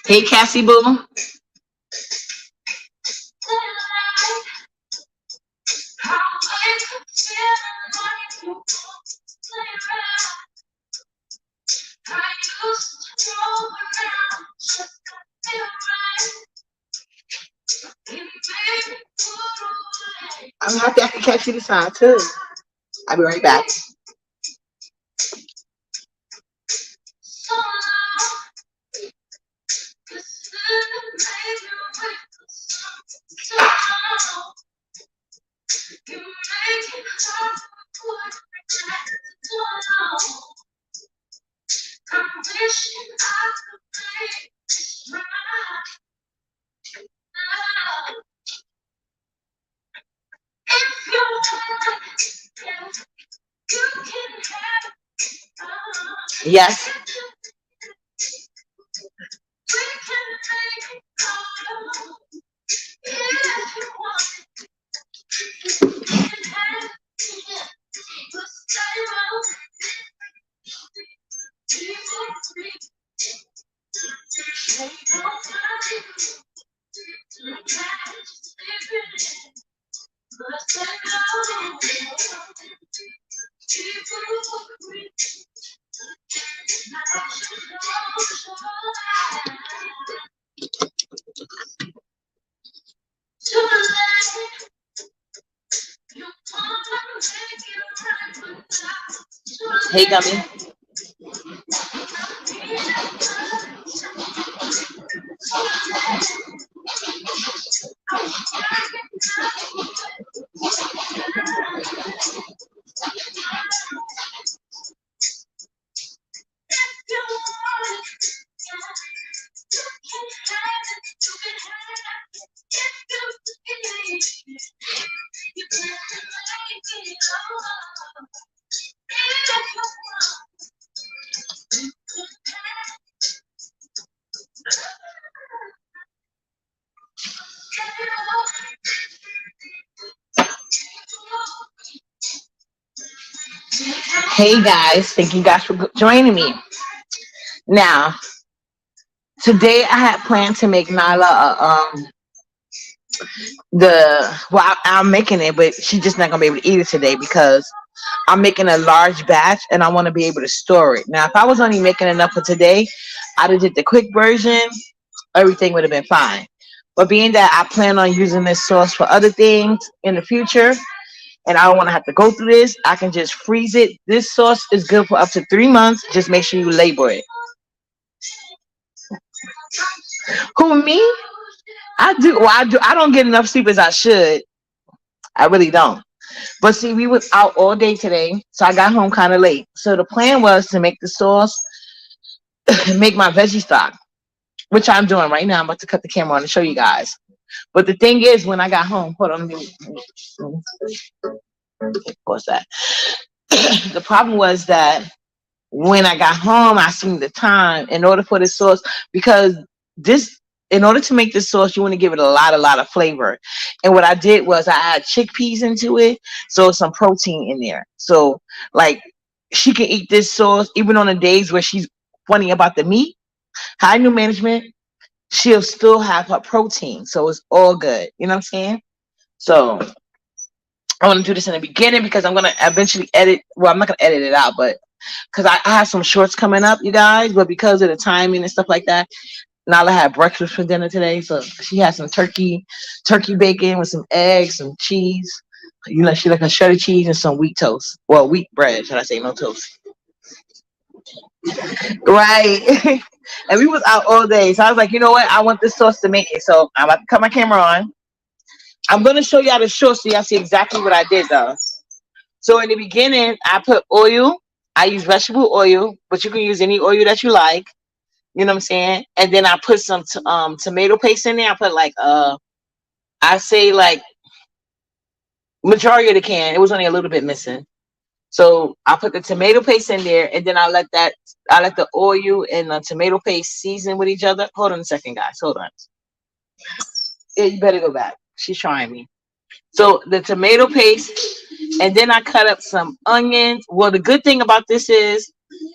Hey, Cassie Boo. I'm gonna have to catch you this time too. I'll be right back. Yes. Hey, Gummy. Hey guys, thank you guys for joining me. Now, today I had planned to make Nyla I'm making it, but she's just not gonna be able to eat it today because I'm making a large batch and I want to be able to store it. Now, if I was only making enough for today, I'd have did the quick version. Everything would have been fine. But being that I plan on using this sauce for other things in the future, and I don't want to have to go through this, I can just freeze it. This sauce is good for up to 3 months. Just make sure you label it. Who, me? I do. Well, I do. I don't get enough sleep as I should. I really don't. But see, we was out all day today, so I got home kind of late. So the plan was to make the sauce, make my veggie stock, which I'm doing right now. I'm about to cut the camera on and show you guys. But the thing is, when I got home, hold on, what's that? The problem was that when I got home, I seen the time in order for the sauce, because this, in order to make this sauce, you want to give it a lot of flavor. And what I did was I add chickpeas into it, so some protein in there. So like she can eat this sauce even on the days where she's funny about the meat. High new management, she'll still have her protein, so it's all good. You know what I'm saying? So I want to do this in the beginning because I'm gonna eventually edit. Well, I'm not gonna edit it out, but because I have some shorts coming up, you guys. But because of the timing and stuff like that, Nala had breakfast for dinner today, so she had some turkey bacon with some eggs, some cheese. You know, she like a shredded cheese and some wheat toast. Well, wheat bread, should I say? No toast. Right. And we was out all day, so I was like, you know what? I want this sauce to make it. So I'm about to cut my camera on. I'm gonna show y'all the short so y'all see exactly what I did though. So in the beginning, I put oil. I use vegetable oil, but you can use any oil that you like. You know what I'm saying? And then I put some tomato paste in there. I put like I say like majority of the can. It was only a little bit missing. So I put the tomato paste in there, and then I let the oil and the tomato paste season with each other. Hold on a second, guys. Hold on. Yeah, you better go back. She's trying me. So the tomato paste, and then I cut up some onions. Well, the good thing about this is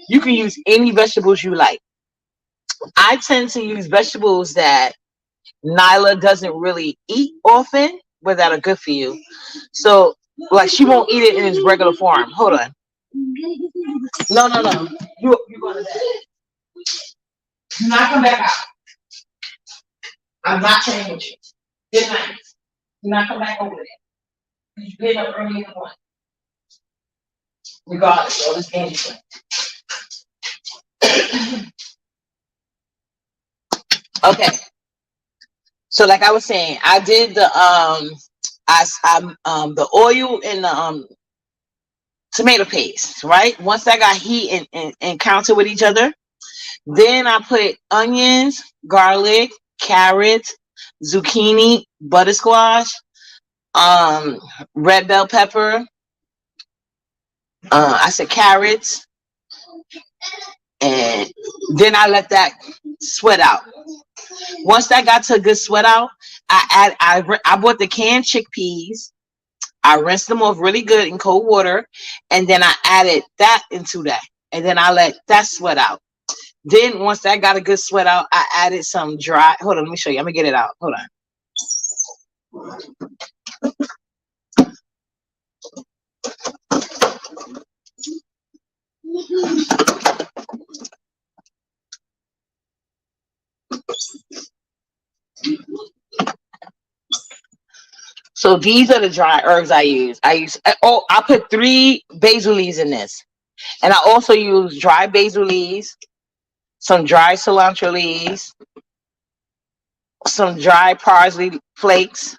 you can use any vegetables you like. I tend to use vegetables that Nyla doesn't really eat often, but that are good for you. So, like, she won't eat it in its regular form. Hold on. No, no, no. You go to bed. Do not come back out. I'm not playing with you. Good night. Do not come back over there. You get up early in the morning. Regardless, all this game you play. Okay. So, like I was saying, I did the the oil and the tomato paste, right? Once that got heat and encounter with each other, then I put onions, garlic, carrots, zucchini, butter squash, red bell pepper. I said carrots, and then I let that sweat out. Once that got to a good sweat out, I bought the canned chickpeas. I rinsed them off really good in cold water, and then I added that into that, and then I let that sweat out. Then once that got a good sweat out, I added some dry. Hold on, let me show you. I'm gonna get it out. Hold on. So these are the dry herbs I use. I put 3 basil leaves in this, and I also use dry basil leaves, some dry cilantro leaves, some dry parsley flakes,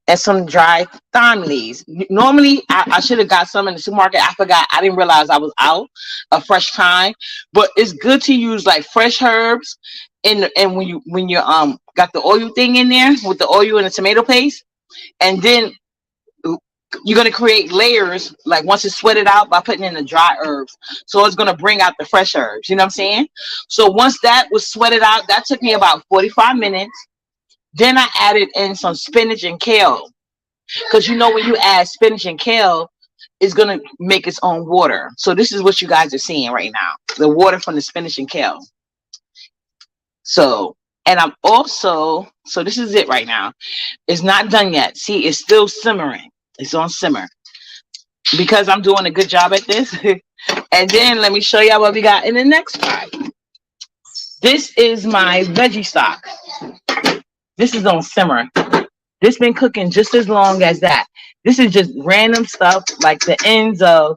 and some dry thyme leaves. Normally, I should have got some in the supermarket. I forgot. I didn't realize I was out of fresh thyme, but it's good to use like fresh herbs. And when you got the oil thing in there with the oil and the tomato paste, and then you're gonna create layers like once it's sweated out by putting in the dry herbs. So it's gonna bring out the fresh herbs. You know what I'm saying? So once that was sweated out, that took me about 45 minutes. Then I added in some spinach and kale. Because you know when you add spinach and kale, it's gonna make its own water. So this is what you guys are seeing right now. The water from the spinach and kale. So, and I'm also, so this is it right now. It's not done yet. See, it's still simmering. It's on simmer. Because I'm doing a good job at this. And then let me show y'all what we got in the next part. This is my veggie stock. This is on simmer. This been cooking just as long as that. This is just random stuff like the ends of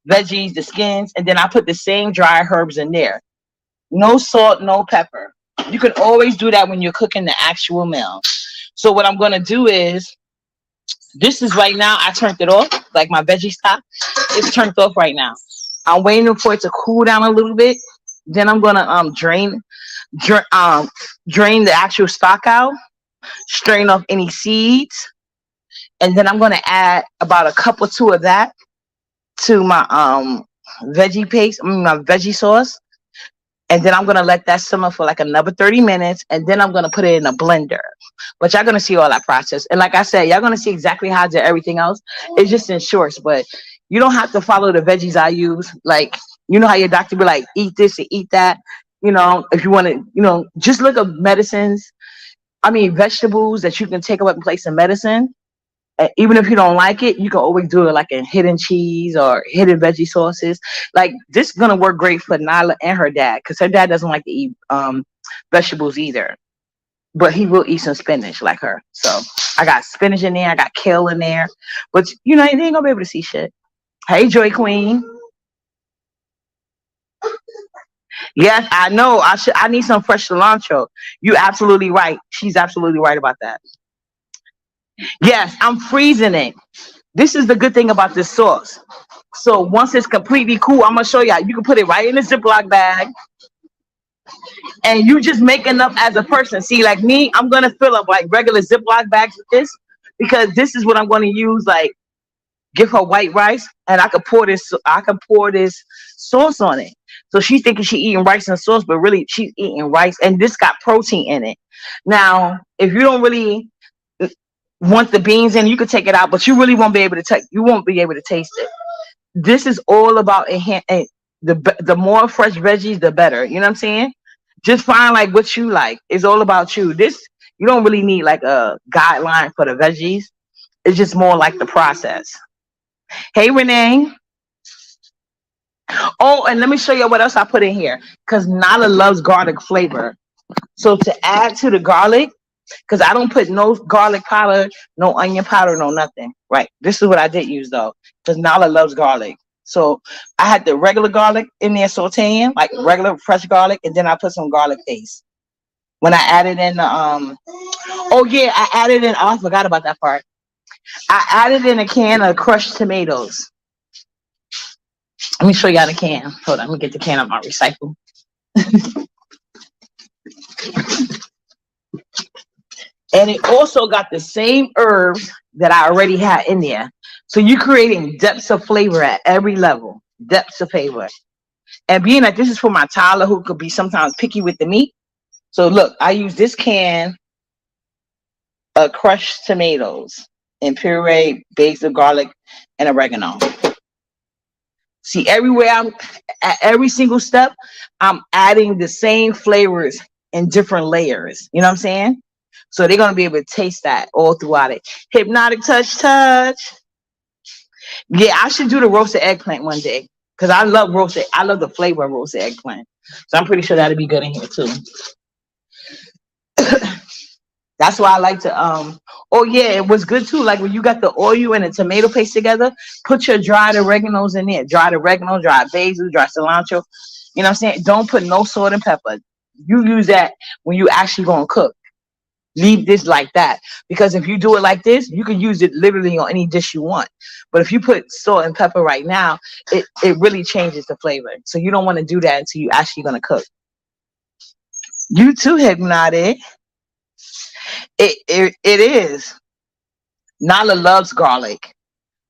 veggies, the skins, and then I put the same dry herbs in there. No salt, no pepper. You can always do that when you're cooking the actual meal. So what I'm going to do is, this is right now, I turned it off, like my veggie stock. It's turned off right now. I'm waiting for it to cool down a little bit. Then I'm going to drain the actual stock out, strain off any seeds, and then I'm going to add about a cup or 2 of that to my veggie paste, my veggie sauce. And then I'm going to let that simmer for like another 30 minutes. And then I'm going to put it in a blender. But y'all going to see all that process. And like I said, y'all going to see exactly how I do everything else. It's just in shorts. But you don't have to follow the veggies I use. Like, you know how your doctor be like, eat this and eat that. You know, if you want to, you know, just look up medicines. I mean, vegetables that you can take up in place of medicine. Even if you don't like it, you can always do it like in hidden cheese or hidden veggie sauces. Like, this is gonna work great for Nyla and her dad, because her dad doesn't like to eat vegetables either, but he will eat some spinach like her. So I got spinach in there, I got kale in there, but you know, they ain't gonna be able to see shit. Hey, Joy Queen. Yes, I know. I need some fresh cilantro. You absolutely right. She's absolutely right about that. Yes, I'm freezing it. This is the good thing about this sauce. So once it's completely cool, I'm gonna show y'all. You can put it right in a Ziploc bag, and you just make enough as a person. See, like me, I'm gonna fill up like regular Ziploc bags with this, because this is what I'm gonna use. Like, give her white rice, and I could pour this. Sauce on it. So she's thinking she's eating rice and sauce, but really she's eating rice, and this got protein in it. Now, if you don't really want the beans in, you could take it out, but you really won't be able to take. You won't be able to taste it. This is all about the more fresh veggies, the better. You know what I'm saying? Just find like what you like. It's all about you. This you don't really need like a guideline for the veggies. It's just more like the process. Hey Renee. Oh, and let me show you what else I put in here. Because Nala loves garlic flavor. So to add to the garlic, because I don't put no garlic powder, no onion powder, no nothing. Right. This is what I did use though. Because Nala loves garlic. So I had the regular garlic in there sauteing, like regular fresh garlic, and then I put some garlic paste. When I added in the oh yeah, I added in oh I forgot about that part. I added in a can of crushed tomatoes. Let me show you how the can. Hold on, let me get the can of my recycle. And it also got the same herbs that I already had in there. So you're creating depths of flavor at every level. Depths of flavor. And being that this is for my toddler who could be sometimes picky with the meat. So look, I use this can of crushed tomatoes and puree, basil, garlic, and oregano. See, everywhere I'm at every single step, I'm adding the same flavors in different layers. You know what I'm saying? So they're gonna be able to taste that all throughout it. Hypnotic touch. Yeah, I should do the roasted eggplant one day because I love roasted. I love the flavor of roasted eggplant. So I'm pretty sure that'll be good in here too. That's why I like to oh yeah, it was good too. Like when you got the oil and the tomato paste together, put your dried oreganos in there. Dried oregano, dried basil, dried cilantro. You know what I'm saying? Don't put no salt and pepper. You use that when you actually gonna cook. Leave this like that. Because if you do it like this, you can use it literally on any dish you want. But if you put salt and pepper right now, it really changes the flavor. So you don't want to do that until you actually gonna cook. You too, Hypnotic. It is. Nala loves garlic.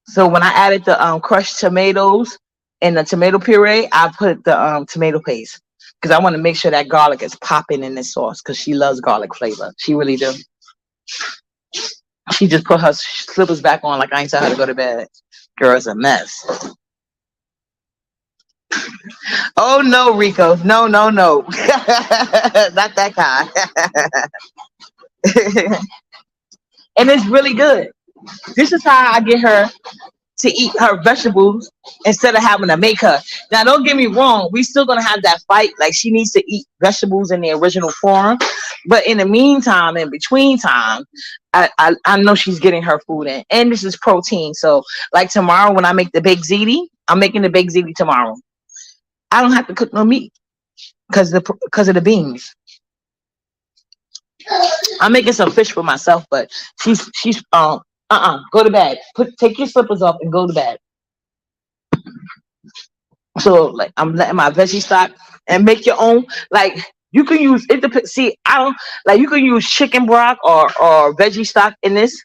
So when I added the crushed tomatoes and the tomato puree, I put the tomato paste because I want to make sure that garlic is popping in this sauce because she loves garlic flavor. She really do. She just put her slippers back on like I ain't tell her to go to bed. Girl's a mess. Oh no, Rico. No. Not that kind. And it's really good. This is how I get her to eat her vegetables instead of having to make her. Now, don't get me wrong. We still gonna have that fight. Like she needs to eat vegetables in the original form, but in the meantime, in between time, I know she's getting her food in, and this is protein. So, like tomorrow when I make the baked ziti, I'm making the baked ziti tomorrow. I don't have to cook no meat because of the beans. I'm making some fish for myself, but she's go to bed. Take your slippers off and go to bed. So like I'm letting my veggie stock and make your own. Like you can use it. See, I don't like you can use chicken broth or veggie stock in this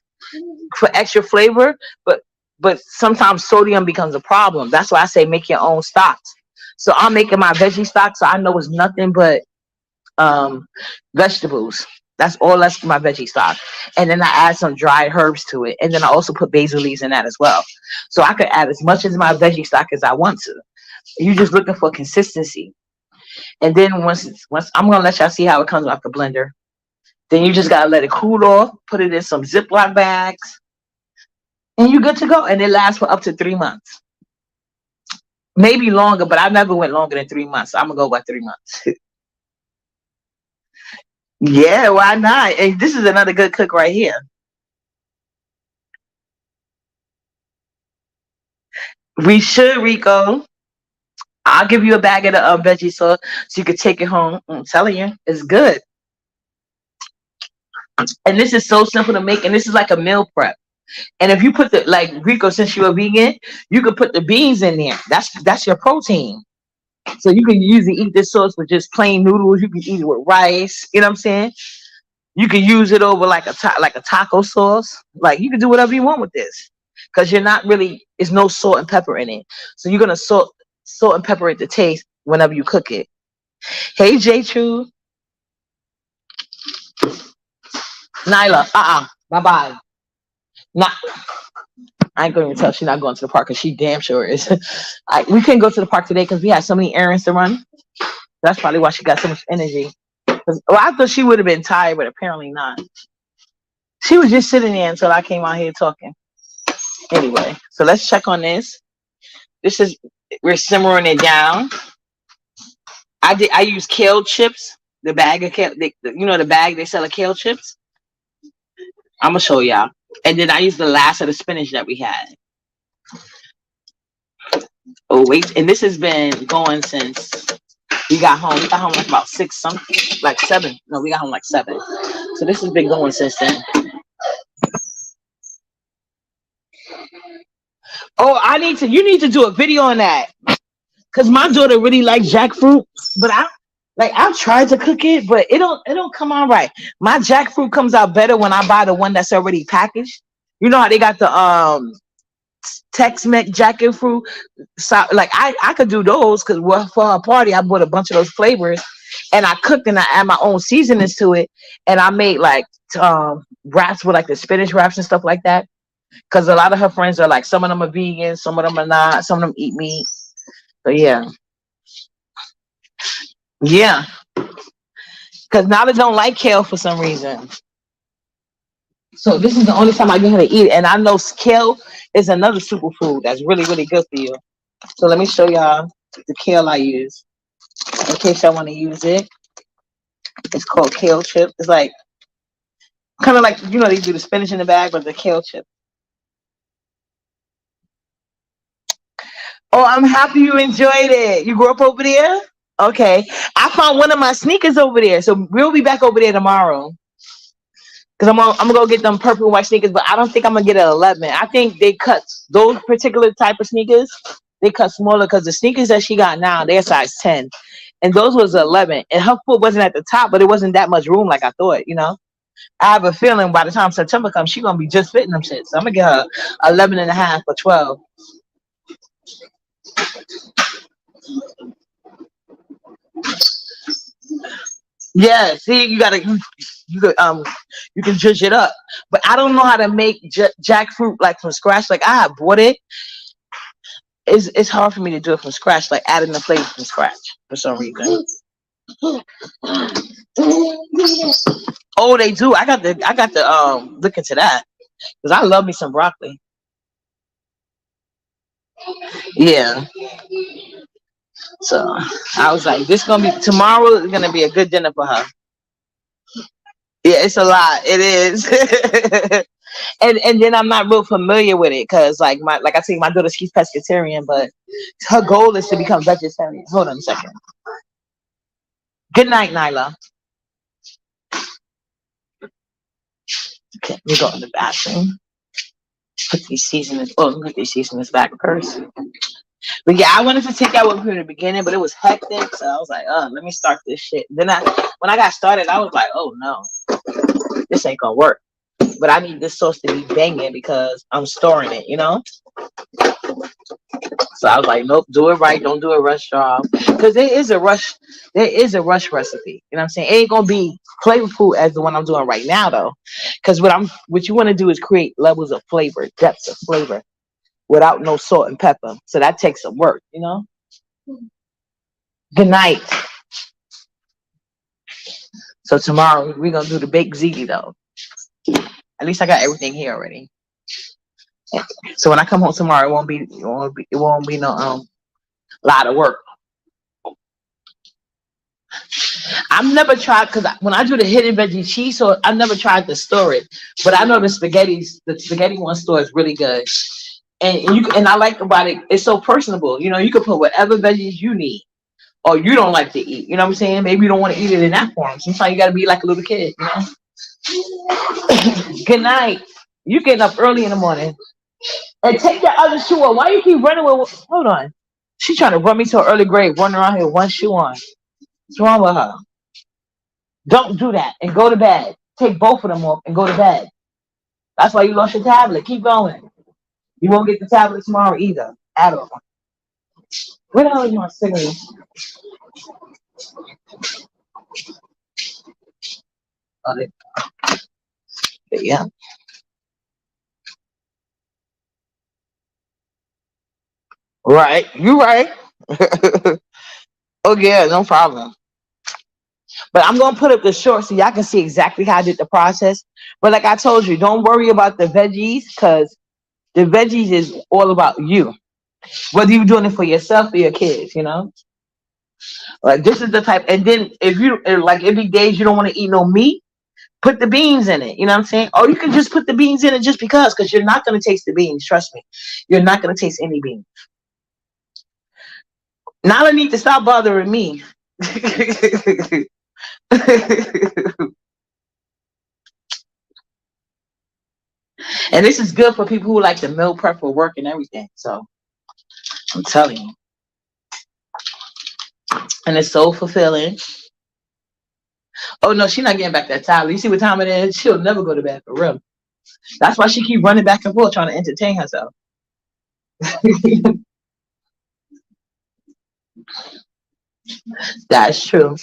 for extra flavor, but sometimes sodium becomes a problem. That's why I say make your own stocks. So I'm making my veggie stock, so I know it's nothing but vegetables. That's my veggie stock. And then I add some dried herbs to it. And then I also put basil leaves in that as well. So I could add as much as my veggie stock as I want to. You're just looking for consistency. And then once I'm gonna let y'all see how it comes out the blender. Then you just gotta let it cool off, put it in some Ziploc bags, and you're good to go. And it lasts for up to 3 months. Maybe longer, but I never went longer than 3 months. So I'm gonna go by 3 months. Yeah, why not? And this is another good cook right here. We should, Rico. I'll give you a bag of the veggie sauce so you can take it home. I'm telling you, it's good. And this is so simple to make, and this is like a meal prep. And if you put like Rico, since you're a vegan, you could put the beans in there. That's your protein. So you can usually eat this sauce with just plain noodles. You can eat it with rice. You know what I'm saying? You can use it over like a taco sauce. Like you can do whatever you want with this, because it's no salt and pepper in it. So you're gonna salt and pepper it to taste whenever you cook it. Hey J True, Nyla, bye bye. Not. I ain't gonna even tell she's not going to the park because she damn sure is. We couldn't go to the park today because we had so many errands to run. That's probably why she got so much energy. Well, I thought she would have been tired, but apparently not. She was just sitting there until I came out here talking. Anyway, so let's check on this. This is we're simmering it down. I use kale chips. The bag of kale, the bag they sell of kale chips. I'm gonna show y'all. And then I use the last of the spinach that we had. Oh wait, and this has been going since we got home. We got home like about six something, like seven. No, we got home like seven. So this has been going since then. Oh, you need to do a video on that. Cause my daughter really likes jackfruit, but I've tried to cook it, but it don't come out right. My jackfruit comes out better when I buy the one that's already packaged. You know how they got the Tex-Mex jackfruit. So like I could do those because for her party I bought a bunch of those flavors, and I cooked and I add my own seasonings to it, and I made like wraps with like the spinach wraps and stuff like that. Because a lot of her friends are like, some of them are vegan, some of them are not, some of them eat meat. So yeah, yeah. Because Nala don't like kale for some reason. So this is the only time I get her to eat it. And I know kale is another superfood that's really, really good for you. So let me show y'all the kale I use. In case y'all want to use it. It's called kale chip. It's like kind of like they do the spinach in the bag, but the kale chip. Oh, I'm happy you enjoyed it. You grew up over there? Okay. I found one of my sneakers over there. So we'll be back over there tomorrow. Because I'm gonna go get them purple and white sneakers, but I don't think I'm gonna get an 11. I think they cut those particular type of sneakers. They cut smaller because the sneakers that she got now, they're size 10, and those was 11. And her foot wasn't at the top, but it wasn't that much room like I thought. I have a feeling by the time September comes, she's gonna be just fitting them shit. So I'm gonna get her 11 and a half or 12. Yeah, see, you can judge it up, but I don't know how to make jackfruit like from scratch. Like I bought it. It's hard for me to do it from scratch, like adding the flavor from scratch for some reason. Oh, they do. I got to look into that because I love me some broccoli. Yeah. So I was like, this gonna be tomorrow is gonna be a good dinner for her. Yeah, it's a lot. It is. and then I'm not real familiar with it because like I say, my daughter, she's pescatarian, but her goal is to become vegetarian. Hold on a second. Good night, Nyla. Okay, we go in the bathroom. Put these seasonings. Oh, put these seasonings back first. But yeah, I wanted to take that with me in the beginning, but it was hectic, so I was like, oh, let me start this shit. Then when I got started, I was like, oh no, this ain't gonna work. But I need this sauce to be banging because I'm storing it. So I was like, nope, do it right. Don't do a rush job. Because there is a rush recipe. You know what I'm saying? It ain't gonna be flavorful as the one I'm doing right now though. Because what you want to do is create levels of flavor, depths of flavor without no salt and pepper. So that takes some work. Good night. So tomorrow we're gonna do the baked ziti though. At least I got everything here already. So when I come home tomorrow, it won't be no lot of work. I've never tried because when I do the hidden veggie cheese, so I've never tried to store it. But I know the spaghetti one store is really good, and I like about it. It's so personable. You can put whatever veggies you need or you don't like to eat. You know what I'm saying? Maybe you don't want to eat it in that form. Sometimes you got to be like a little kid. Good night. You getting up early in the morning and take your other shoe off. Why you keep running with? Hold on. She trying to run me to an early grave, running around here with one shoe on. What's wrong with her? Don't do that and go to bed. Take both of them off and go to bed. That's why you lost your tablet. Keep going. You won't get the tablet tomorrow either. At all. Where the hell is my cigarette? Oh, yeah. Right. You right. Oh yeah, no problem. But I'm gonna put up the short so y'all can see exactly how I did the process. But like I told you, don't worry about the veggies because the veggies is all about you. Whether you're doing it for yourself or your kids, you know. Like this is the type. And then if you like, every days you don't want to eat no meat, put the beans in it. You know what I'm saying? Or you can just put the beans in it just because you're not gonna taste the beans. Trust me, you're not gonna taste any beans. Now I need to stop bothering me. And this is good for people who like to meal prep for work and everything. So I'm telling you. And it's so fulfilling. Oh no, she's not getting back that time. You see what time it is? She'll never go to bed for real. That's why she keep running back and forth trying to entertain herself. That's true.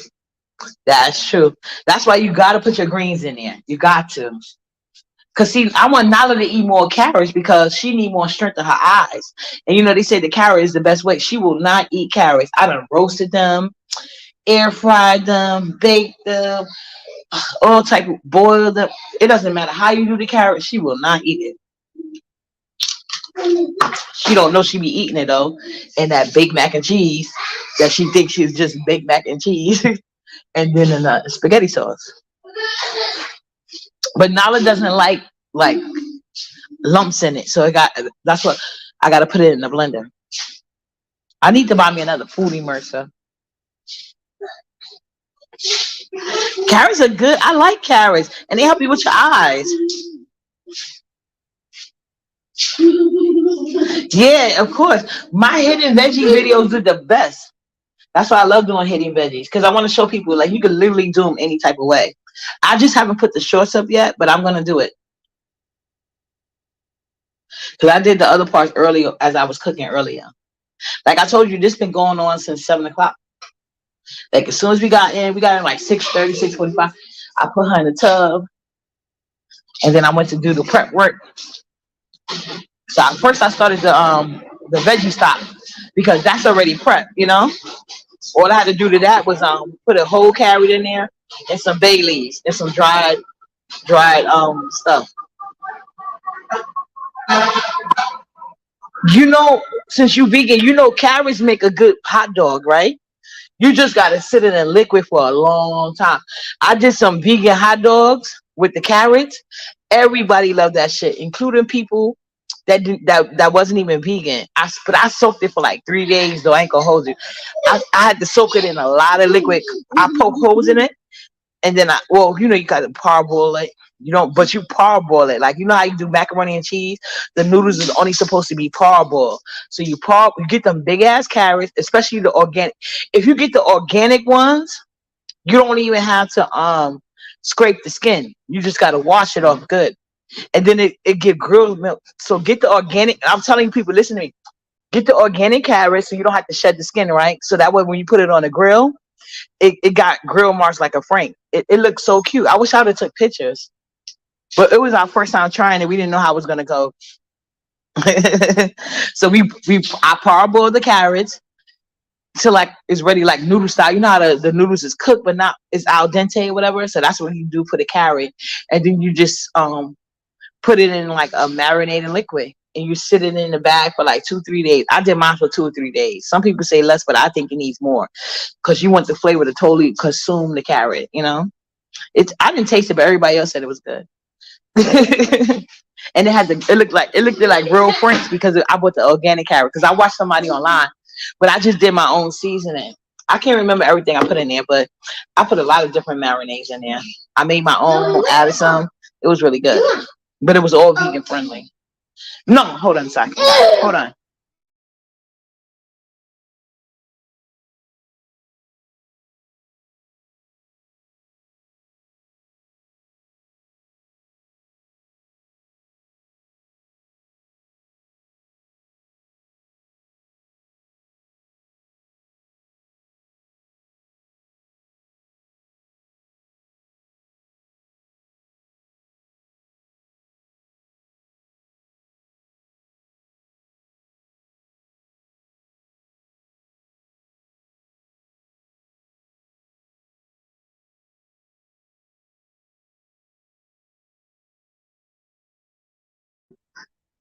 That's true. That's why you gotta put your greens in there. You got to. Cause see, I want Nala to eat more carrots because she need more strength in her eyes. And you know they say the carrot is the best way. She will not eat carrots. I done roasted them, air fried them, baked them, all type of boiled them. It doesn't matter how you do the carrot. She will not eat it. She don't know she be eating it though. And that baked mac and cheese that she thinks she's just baked mac and cheese, and then in the spaghetti sauce. But Nala doesn't like lumps in it, so that's what I got to put it in the blender. I need to buy me another food immerser. Carrots are good. I like carrots, and they help you with your eyes. Yeah, of course. My hidden veggie videos are the best. That's why I love doing hidden veggies because I want to show people like you can literally do them any type of way. I just haven't put the shorts up yet, but I'm gonna do it because I did the other parts earlier as I was cooking earlier. Like I told you, this been going on since 7 o'clock. Like as soon as we got in like 6:30, 6:45. I put her in the tub, and then I went to do the prep work. So first I started the veggie stock because that's already prepped, you know. All I had to do to that was put a whole carrot in there and some bay leaves and some dried stuff. You know, since you vegan, you know carrots make a good hot dog, right? You just gotta sit it in liquid for a long time. I did some vegan hot dogs with the carrots. Everybody loved that shit, including people that wasn't even vegan. But I soaked it for like 3 days though. I ain't gonna hold you. I had to soak it in a lot of liquid. I poke holes in it, and then you know, you got to parboil it. You don't, but you parboil it. Like, you know how you do macaroni and cheese? The noodles is only supposed to be parboiled. So you get them big ass carrots, especially the organic. If you get the organic ones, you don't even have to scrape the skin. You just got to wash it off good. And then it get grilled milk. So get the organic. I'm telling people, listen to me. Get the organic carrots so you don't have to shed the skin, right? So that way when you put it on the grill, it got grill marks like a frame. It looks so cute. I wish I would have took pictures. But it was our first time trying it. We didn't know how it was gonna go. So I parboiled the carrots till like it's ready like noodle style. You know how the noodles is cooked but not it's al dente or whatever. So that's what you do for the carrot. And then you just put it in like a marinating liquid and you sit it in the bag for like 2-3 days. I did mine for 2 or 3 days. Some people say less, but I think it needs more because you want the flavor to totally consume the carrot, you know? I didn't taste it, but everybody else said it was good. And it looked like real French because I bought the organic carrot because I watched somebody online, but I just did my own seasoning. I can't remember everything I put in there, but I put a lot of different marinades in there. I made my own, added some. It was really good, but it was all vegan friendly. No, hold on a second. Hold on.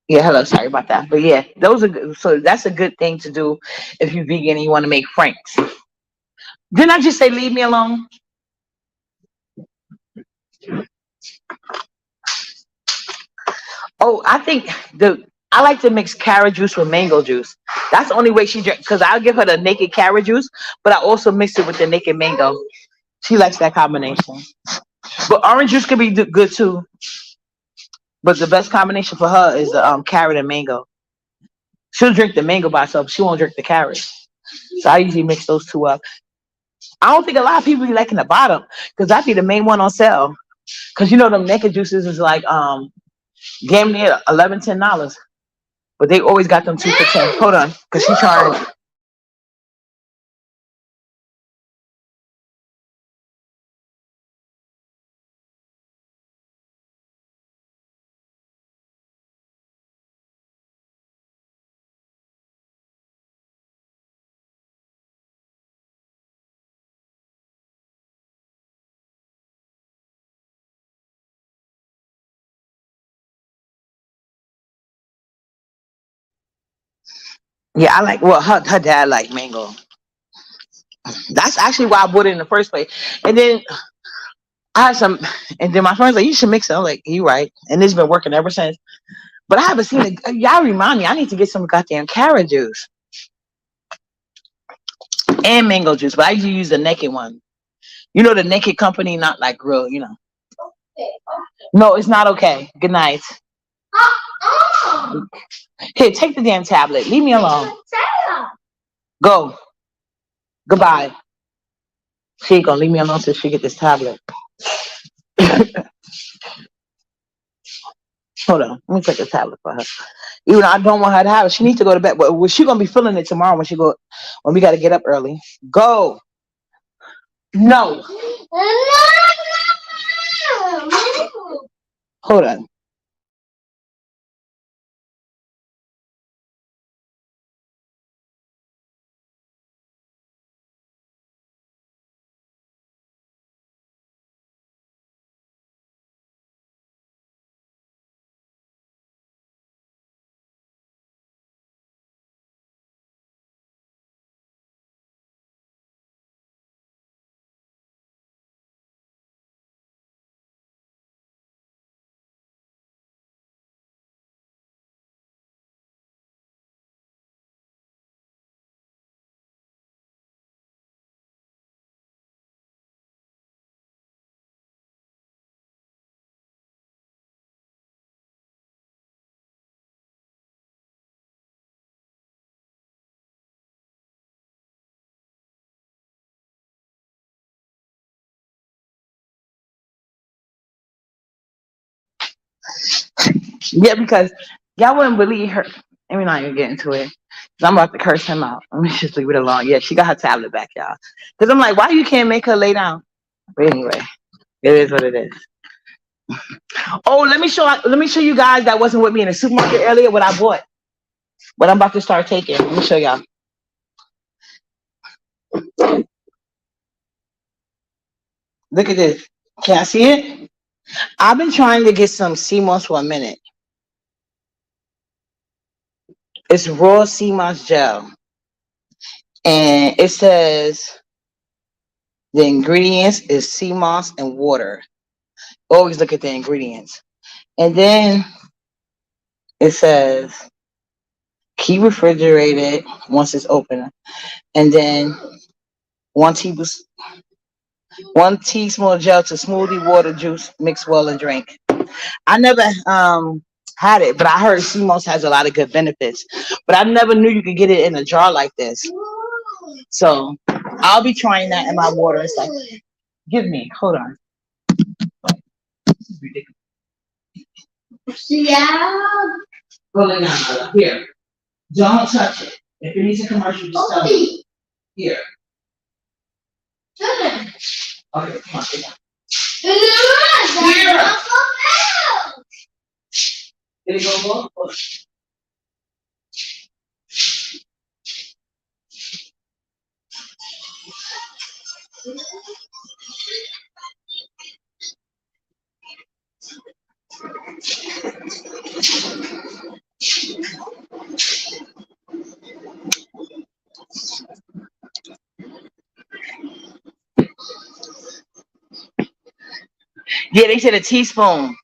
Yeah, hello. Sorry about that. But yeah, those are good. So that's a good thing to do if you're vegan and you want to make franks. Didn't I just say leave me alone? Oh, I think the I like to mix carrot juice with mango juice. That's the only way she drinks. Because I'll give her the naked carrot juice, but I also mix it with the naked mango. She likes that combination. But orange juice can be good too. But the best combination for her is the carrot and mango. She'll drink the mango by itself. She won't drink the carrot. So I usually mix those two up. I don't think a lot of people be liking the bottom because I be the main one on sale. Because you know them naked juices is like damn near 11 $10, but they always got them 2 for 10. Hold on, because she trying. Yeah, I like. Well, her dad like mango. That's actually why I bought it in the first place. And then I had some, and then my friends like, you should mix it. I'm like, you right. And it's been working ever since. But I haven't seen it. Y'all remind me. I need to get some goddamn carrot juice and mango juice. But I usually use the naked one. You know the naked company, not like real. You know. No, it's not okay. Good night. Here, take the damn tablet. Leave me alone. Go. Goodbye. She ain't gonna leave me alone till she get this tablet. Hold on. Let me take a tablet for her. Even though I don't want her to have it. She needs to go to bed. But she gonna be feeling it tomorrow when we gotta get up early. Go. No. Hold on. Yeah, because y'all wouldn't believe her. Let me not even get into it. 'Cause I'm about to curse him out. Let me just leave it alone. Yeah, she got her tablet back, y'all. Because I'm like, why you can't make her lay down? But anyway, it is what it is. Oh, let me show you guys that wasn't with me in the supermarket earlier what I bought. What I'm about to start taking. Let me show y'all. Look at this. Can I see it? I've been trying to get some sea moss for a minute. It's raw sea moss gel. And it says the ingredients is sea moss and water. Always look at the ingredients. And then it says keep refrigerated once it's open. And then one teaspoon one teaspoon of gel to smoothie water juice, mix well and drink. I never had it, but I heard sea moss has a lot of good benefits. But I never knew you could get it in a jar like this. So I'll be trying that in my water and stuff. Give me, hold on. Yeah. Go lay down, here. Don't touch it. If it needs a commercial, just tell me. Here. Okay, come on, sit down. Here. Did it go low? Yeah, they said a teaspoon.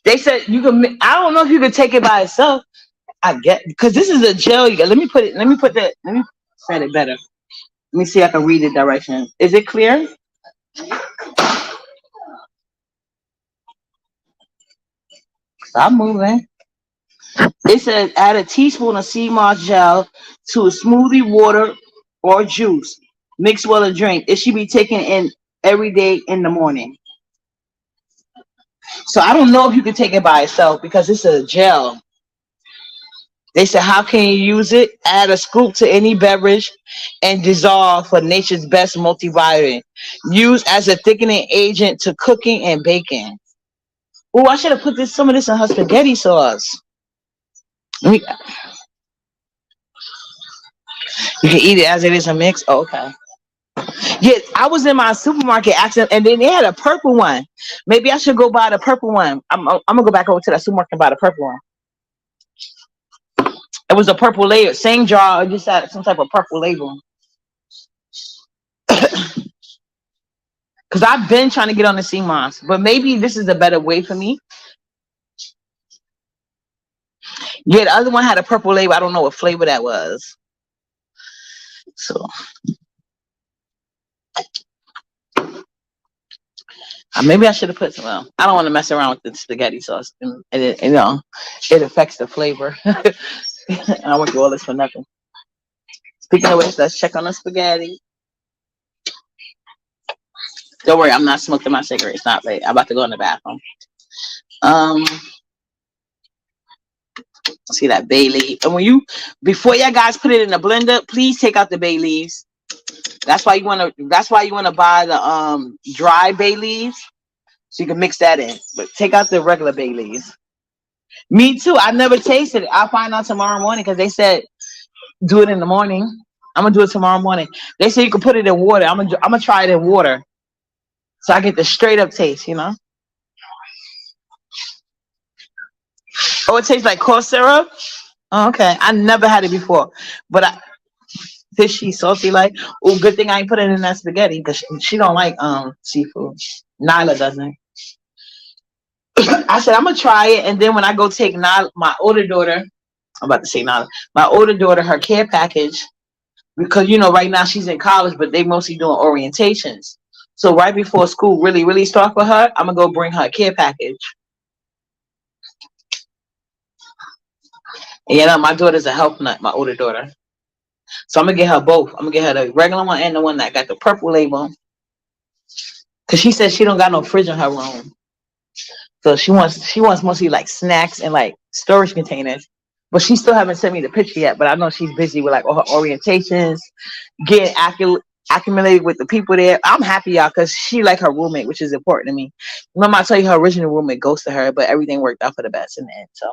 They said you can. I don't know if you could take it by itself. I get because this is a gel. Let me put it. Let me put that. Let me set it better. Let me see if I can read the directions. Is it clear? Stop moving. It says add a teaspoon of sea moss gel to a smoothie, water, or juice. Mix well and drink. It should be taken in every day in the morning. So I don't know if you can take it by itself because it's a gel. They said, how can you use it? Add a scoop to any beverage and dissolve for nature's best multivitamin. Use as a thickening agent to cooking and baking. Oh, I should have put some of this in her spaghetti sauce. You can eat it as it is a mix. Oh, okay. Yeah, I was in my supermarket asking, and then they had a purple one. Maybe I should go buy the purple one. I'm gonna go back over to that supermarket and buy the purple one. It was a purple label, same jar, it just had some type of purple label. Because I've been trying to get on the CMOS, but maybe this is a better way for me. Yeah, the other one had a purple label. I don't know what flavor that was. So maybe I should have put some. Well, I don't want to mess around with the spaghetti sauce, and it affects the flavor. I went through all this for nothing. Speaking of which, let's check on the spaghetti. Don't worry, I'm not smoking my cigarette. It's not late. I'm about to go in the bathroom. Um, see that bay leaf, and before y'all guys put it in the blender, please take out the bay leaves. That's why you want to. That's why you want to buy the dry bay leaves, so you can mix that in. But take out the regular bay leaves. Me too. I never tasted it. I'll find out tomorrow morning because they said do it in the morning. I'm gonna do it tomorrow morning. They say you can put it in water. I'm gonna try it in water, so I get the straight up taste. Oh, it tastes like cough syrup. Oh, okay, I never had it before, but fishy, salty like. Oh, good thing I ain't put it in that spaghetti because she don't like seafood. Nyla doesn't. I said I'm gonna try it, and then when I go take Nyla, my older daughter, I'm about to say Nyla, my older daughter, her care package, because right now she's in college, but they mostly doing orientations. So right before school really, really start for her, I'm gonna go bring her a care package. And my daughter's a health nut, my older daughter. So I'm gonna get her both. I'm gonna get her the regular one and the one that got the purple label. Cause she said she don't got no fridge in her room. So she wants mostly like snacks and like storage containers. But she still haven't sent me the picture yet. But I know she's busy with like all her orientations, getting accumulated with the people there. I'm happy, y'all, because she like her roommate, which is important to me. Remember I tell you her original roommate ghosted her, but everything worked out for the best in the end. So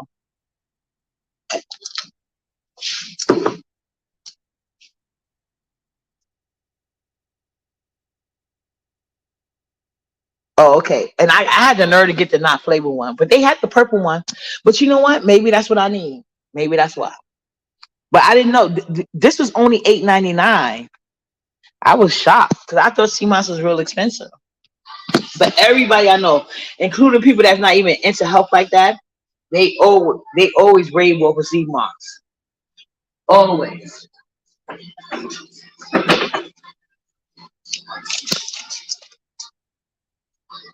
oh, okay. And I had the nerve to get the not flavor one, but they had the purple one. But you know what? Maybe that's what I need. Maybe that's why. But I didn't know this was only $8.99. I was shocked because I thought sea moss was real expensive. But everybody I know, including people that's not even into health like that, they always rave over sea moss. Always.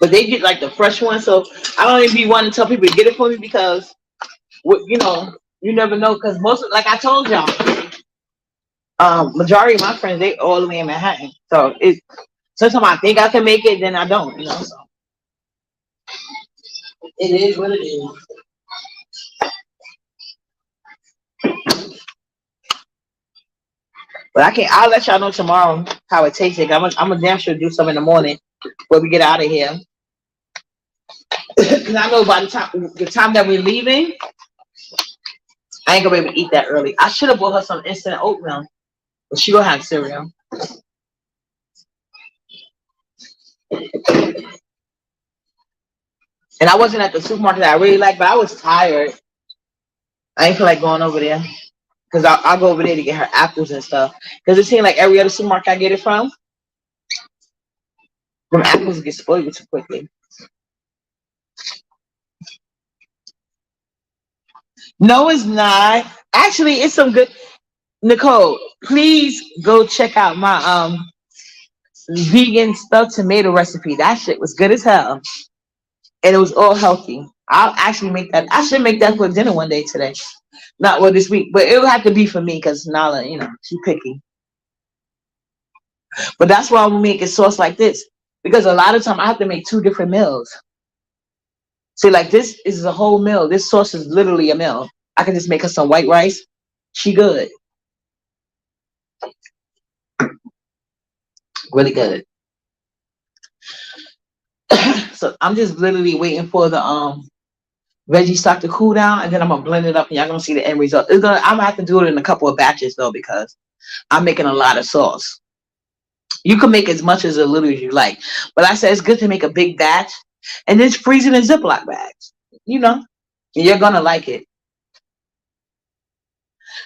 But they get like the fresh one, so I don't even be wanting to tell people to get it for me because, you never know. Because like I told y'all, majority of my friends they all the way in Manhattan, so sometimes I think I can make it, then I don't. So it is what it is. But I'll let y'all know tomorrow how it tastes. I'm a damn sure do some in the morning when we get out of here. Because I know by the time that we're leaving, I ain't gonna be able to eat that early. I should have bought her some instant oatmeal, but she gonna have cereal. And I wasn't at the supermarket that I really like, but I was tired. I ain't feel like going over there. Because I'll go over there to get her apples and stuff. Because it seems like every other supermarket I get it from, them apples get spoiled too quickly. No, it's not. Actually, it's some good. Nicole, please go check out my vegan stuffed tomato recipe. That shit was good as hell, and it was all healthy. I'll actually make that. I should make that for dinner one day today. Not well this week, but it'll have to be for me because Nala, she picky. But that's why I'm making sauce like this because a lot of time I have to make two different meals. See, like this is a whole meal. This sauce is literally a meal. I can just make her some white rice. She good, really good. So I'm just literally waiting for the veggie stock to cool down, and then I'm gonna blend it up, and y'all gonna see the end result. I'm gonna have to do it in a couple of batches though because I'm making a lot of sauce. You can make as much as a little as you like, but I said it's good to make a big batch and then freeze it in Ziploc bags. You know, you're gonna like it.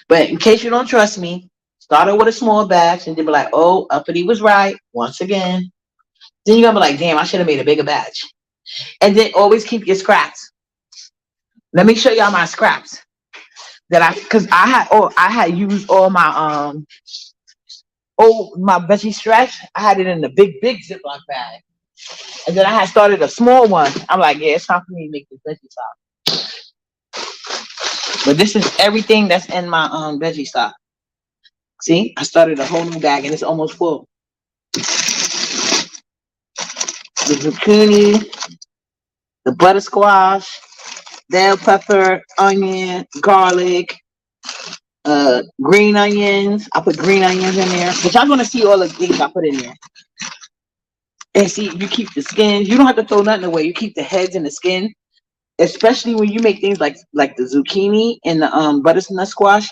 But in case you don't trust me, start it with a small batch, and then be like, "Oh, Uppity was right once again." Then you're gonna be like, "Damn, I should have made a bigger batch." And then always keep your scraps. Let me show y'all my scraps that because I had used all my my veggie stretch. I had it in the big Ziploc bag, and then I had started a small one. I'm like, yeah, it's time for me to make this veggie stock. But this is everything that's in my veggie stock. See, I started a whole new bag, and it's almost full. The zucchini, the butter squash, bell pepper, onion, garlic, green onions. I put green onions in there, but y'all gonna see all the things I put in there. And see, you keep the skins. You don't have to throw nothing away. You keep the heads and the skin, especially when you make things like the zucchini and the butternut squash.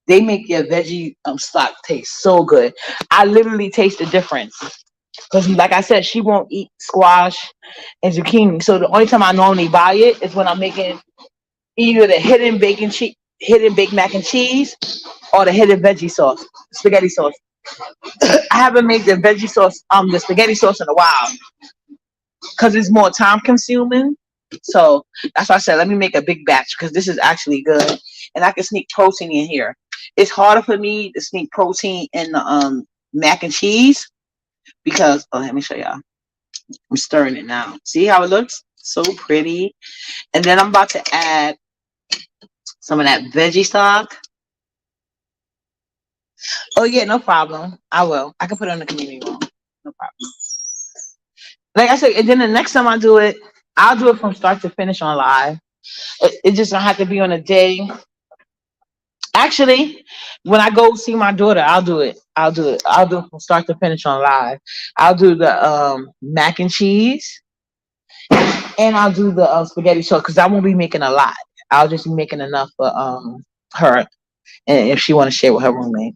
They make your veggie stock taste so good. I literally taste the difference because, like I said, she won't eat squash and zucchini. So the only time I normally buy it is when I'm making either the hidden baked mac and cheese, or the hidden veggie sauce, spaghetti sauce. I haven't made the veggie sauce, the spaghetti sauce in a while because it's more time consuming. So that's why I said let me make a big batch because this is actually good, and I can sneak protein in here. It's harder for me to sneak protein in the mac and cheese because let me show y'all. I'm stirring it now. See how it looks? So pretty. And then I'm about to add some of that veggie stock. Oh yeah, no problem. I will. I can put it on the community room. No problem. Like I said, and then the next time I do it, I'll do it from start to finish on live. It just don't have to be on a day. Actually, when I go see my daughter, I'll do it. I'll do it. I'll do it from start to finish on live. I'll do the mac and cheese, and I'll do the spaghetti sauce because I won't be making a lot. I'll just be making enough for her, and if she want to share with her roommate.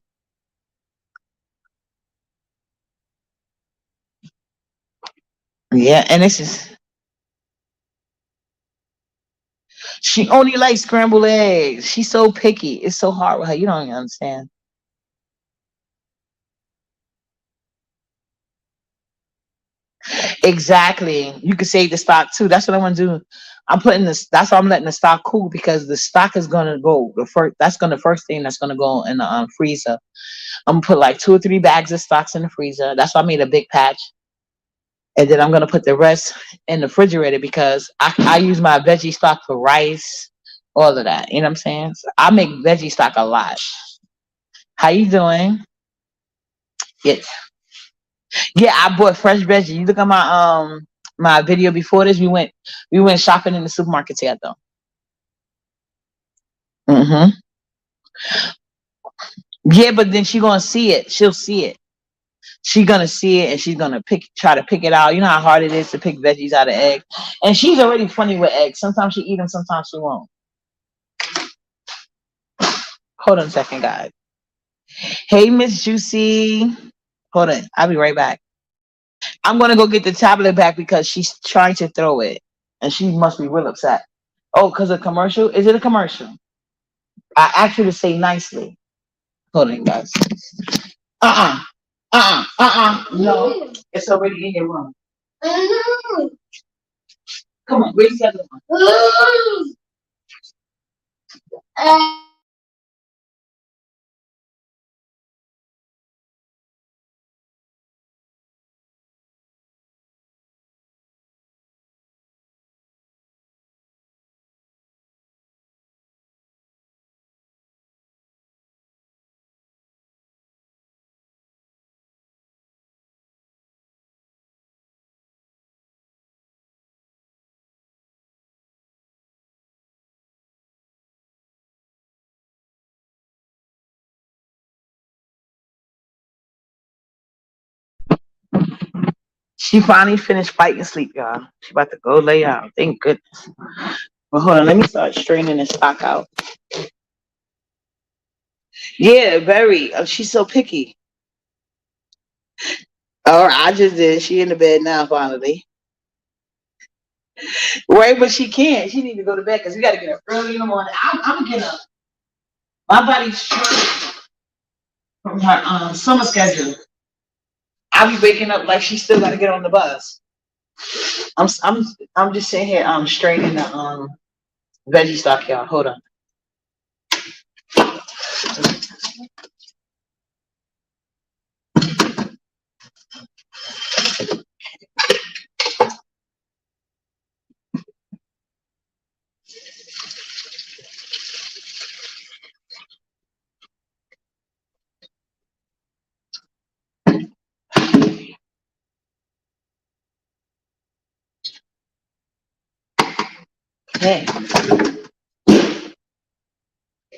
Yeah, and this is she only likes scrambled eggs. She's so picky. It's so hard with her. You don't even understand. Exactly. You could save the stock too. That's what I want to do. I'm putting this. That's why I'm letting the stock cool because the stock is gonna go the first. That's gonna first thing that's gonna go in the freezer. I'm gonna put like 2 or 3 bags of stocks in the freezer. That's why I made a big patch, and then I'm gonna put the rest in the refrigerator because I use my veggie stock for rice, all of that. You know what I'm saying? So I make veggie stock a lot. How you doing? Yeah, yeah. I bought fresh veggie. You look at my video before this. We went shopping in the supermarket together. Hmm. Yeah, but then she gonna see it. She'll see it. She's gonna see it and she's gonna try to pick it out. You know how hard it is to pick veggies out of eggs. And she's already funny with eggs. Sometimes she eat them, sometimes she won't. Hold on a second, guys. Hey, Miss Juicy. Hold on. I'll be right back. I'm gonna go get the tablet back because she's trying to throw it. And she must be real upset. Oh, because of commercial? Is it a commercial? I asked her to say nicely. Hold on, guys. Uh-uh. No. It's already in your room. Come on, where's the other one? She finally finished fighting sleep, y'all. She about to go lay out. Thank goodness. But hold on, let me start straightening this stock out. Yeah, very. She's so picky. All right, I just did. She in the bed now, finally. Right, but she can't. She need to go to bed because we got to get up early in the morning. I'm getting up. My body's straight from her summer schedule. I'll be waking up like she still got to get on the bus. I'm I'm I'm just sitting here straightening the veggie stock, y'all. Hold on. Okay.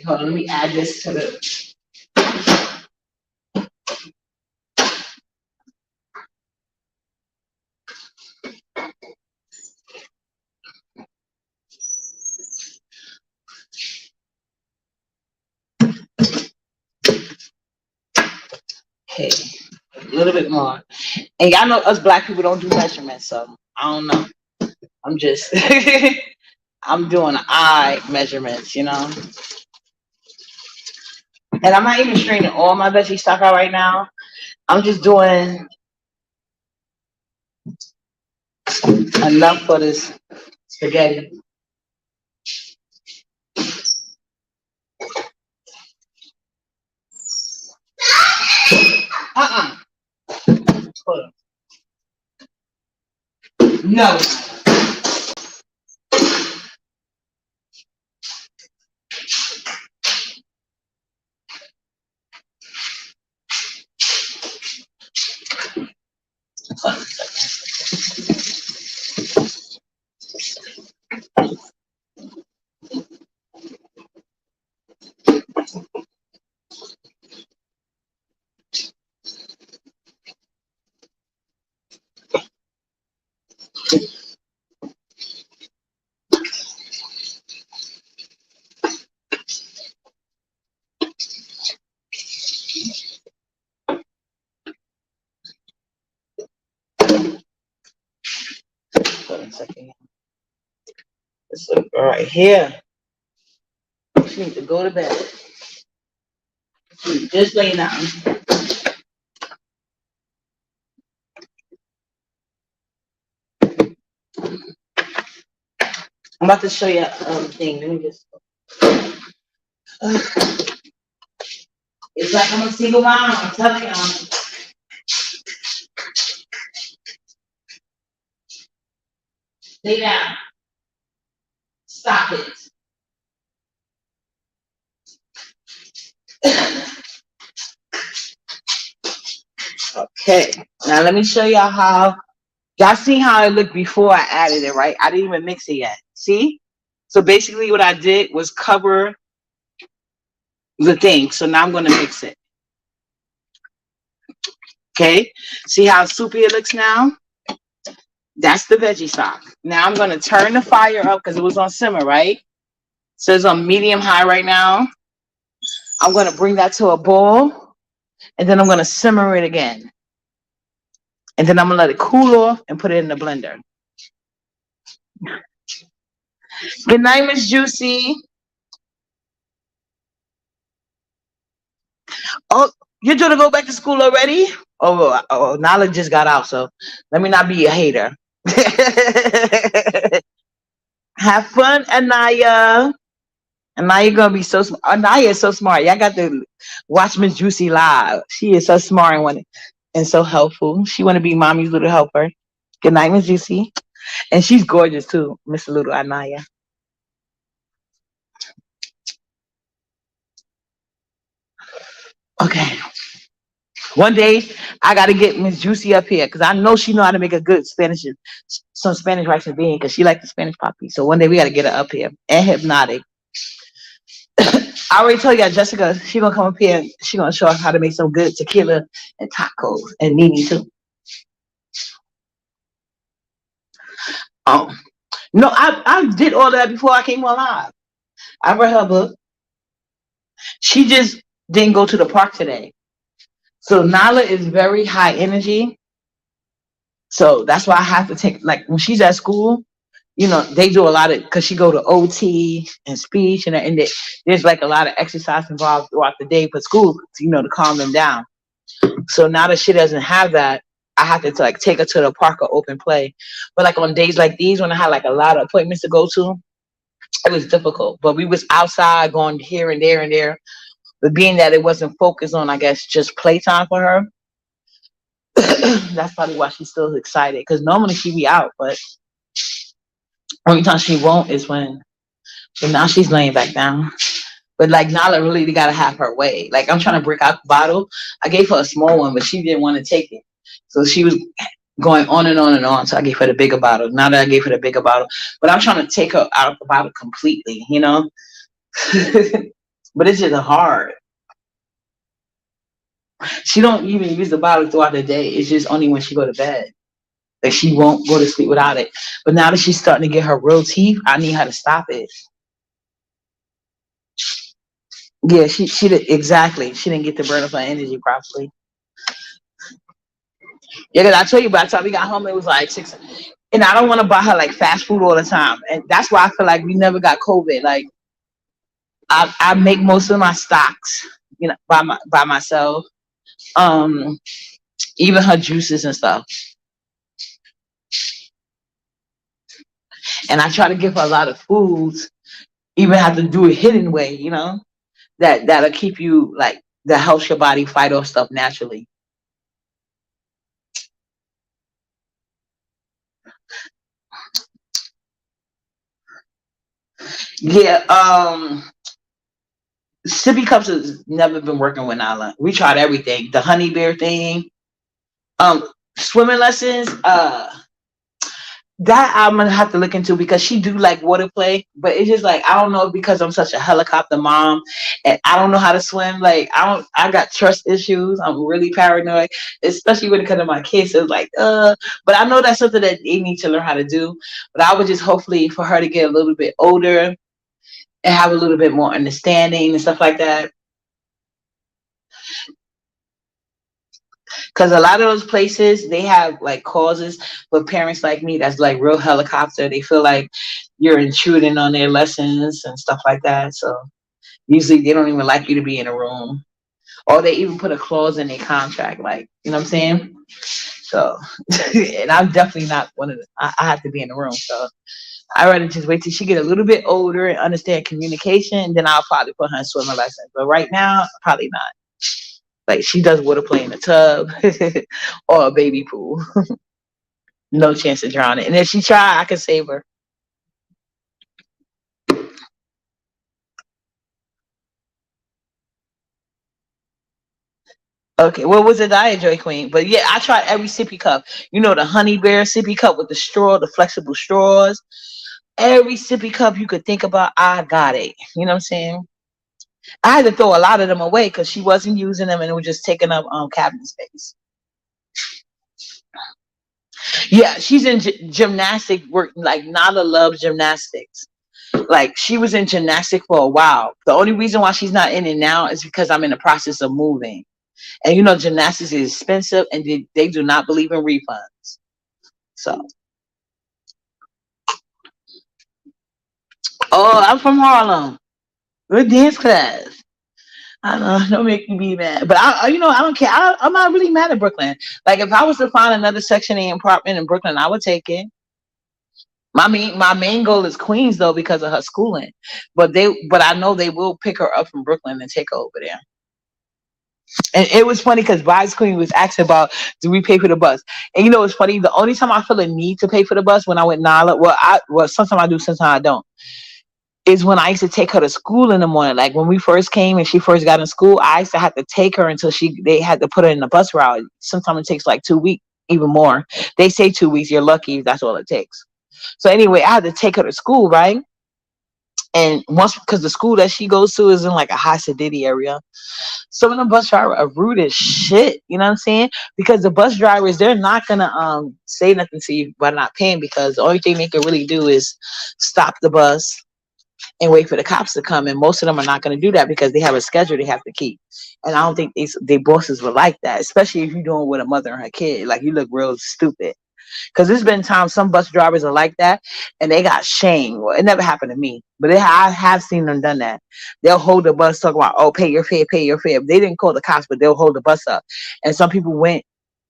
Hold on, let me add this to the. Okay, a little bit more. And y'all know us black people don't do measurements, so I don't know. I'm just I'm doing eye measurements, you know. And I'm not even straining all my veggie stock out right now. I'm just doing enough for this spaghetti. Uh-uh. Hold on. No. Hold on a second. This little girl right here. She needs to go to bed. Just lay down. I'm about to show you a thing. Let me just. It's like I'm a single mom. I'm telling y'all. Lay down. Stop it. Okay. Now let me show y'all how. Y'all see how it looked before I added it, right? I didn't even mix it yet. See? So basically what I did was cover the thing. So now I'm going to mix it. Okay? See how soupy it looks now? That's the veggie stock. Now I'm going to turn the fire up because it was on simmer, right? So it's on medium high right now. I'm going to bring that to a boil. And then I'm going to simmer it again. And then I'm going to let it cool off and put it in the blender. Good night, Miss Juicy. Oh, you're trying to go back to school already? Oh, Nala just got out, so let me not be a hater. Have fun, Anaya. And now you're gonna be so smart. Anaya is so smart. Y'all got to watch Miss Juicy live. She is so smart and so helpful. She want to be mommy's little helper. Good night, Miss Juicy. And she's gorgeous too, Miss Little Anaya. Okay. One day I gotta get Miss Juicy up here because I know she know how to make a good Spanish, some Spanish rice and bean because she like the Spanish poppy. So one day we gotta get her up here and hypnotic. I already told you, Jessica, she gonna come up here and she gonna show us how to make some good tequila and tacos and Nini too. Um, no, I did all that before I came on live. I read her book. She just didn't go to the park today. So Nala is very high energy. So that's why I have to take, like when she's at school, they do a lot of, because she go to OT and speech there's like a lot of exercise involved throughout the day for school, to calm them down. So now that she doesn't have that, I have to like take her to the park or open play. But like on days like these, when I had like a lot of appointments to go to, it was difficult. But we was outside going here and there and there. But being that it wasn't focused on, I guess, just playtime for her, that's probably why she's still excited. Because normally she be out, but only time she won't is when. So now she's laying back down. But like Nala really gotta have her way. Like I'm trying to break out the bottle. I gave her a small one, but she didn't want to take it. So she was going on and on and on. So I gave her the bigger bottle. Now that I gave her the bigger bottle, but I'm trying to take her out of the bottle completely. But it's just hard. She don't even use the bottle throughout the day. It's just only when she go to bed. Like she won't go to sleep without it. But now that she's starting to get her real teeth, I need her to stop it. Yeah, she did exactly. She didn't get to burn up her energy properly. Yeah, because I tell you, by the time we got home, it was like 6. And I don't want to buy her like fast food all the time. And that's why I feel like we never got COVID. Like I make most of my stocks, by myself. Um, Even her juices and stuff. And I try to give her a lot of foods, even have to do it hidden way, that'll keep you like that helps your body fight off stuff naturally. Yeah, sippy cups has never been working with Nala. We tried everything. The honey bear thing. Um, Swimming lessons, that I'm gonna have to look into because she do like water play, but it's just like I don't know because I'm such a helicopter mom and I don't know how to swim. Like I got trust issues. I'm really paranoid, especially when it comes to my kids. So it's like, but I know that's something that they need to learn how to do. But I would just hopefully for her to get a little bit older and have a little bit more understanding and stuff like that. Because a lot of those places they have like causes for parents like me that's like real helicopter. They feel like you're intruding on their lessons and stuff like that. So usually they don't even like you to be in a room, or they even put a clause in their contract, like what I'm saying. So, and I'm definitely not one of them. I have to be in the room. So I rather just wait till she get a little bit older and understand communication, and then I'll probably put her in swimming lessons. But right now, probably not. Like she does water play in the tub or a baby pool. No chance of drowning. And if she try, I can save her. Okay, what was the diet, Joy Queen? But yeah, I tried every sippy cup. The honey bear sippy cup with the straw, the flexible straws. Every sippy cup you could think about, I got it. You know what I'm saying? I had to throw a lot of them away because she wasn't using them and it was just taking up cabinet space. Yeah, she's in gymnastic work. Like Nala loves gymnastics. Like she was in gymnastics for a while. The only reason why she's not in it now is because I'm in the process of moving. And gymnastics is expensive and they do not believe in refunds. So, oh, I'm from Harlem. We're dance class. I don't know, don't make me be mad. But I don't care. I'm not really mad at Brooklyn. Like if I was to find another Section 8 apartment in Brooklyn, I would take it. My main goal is Queens though because of her schooling, but I know they will pick her up from Brooklyn and take her over there. And it was funny because Vibes Queen was asking about, do we pay for the bus? And you know it's funny. The only time I feel a need to pay for the bus when I went Nala, well sometimes I do, sometimes I don't, is when I used to take her to school in the morning. Like when we first came and she first got in school, I used to have to take her until they had to put her in the bus route. Sometimes it takes like 2 weeks, even more. They say 2 weeks. You're lucky if that's all it takes. So anyway, I had to take her to school, right? And once, because the school that she goes to is in like a high sedity area. Some of the bus drivers are rude as shit. You know what I'm saying? Because the bus drivers, they're not gonna say nothing to you by not paying, because the only thing they can really do is stop the bus and wait for the cops to come. And most of them are not going to do that because they have a schedule they have to keep. And I don't think they bosses would like that, especially if you're doing with a mother and her kid. Like you look real stupid. Because there's been times some bus drivers are like that and they got shamed. Well, it never happened to me, but I have seen them done that. They'll hold the bus, talk about, oh, pay your fare, pay your fare. They didn't call the cops, but they'll hold the bus up. And some people went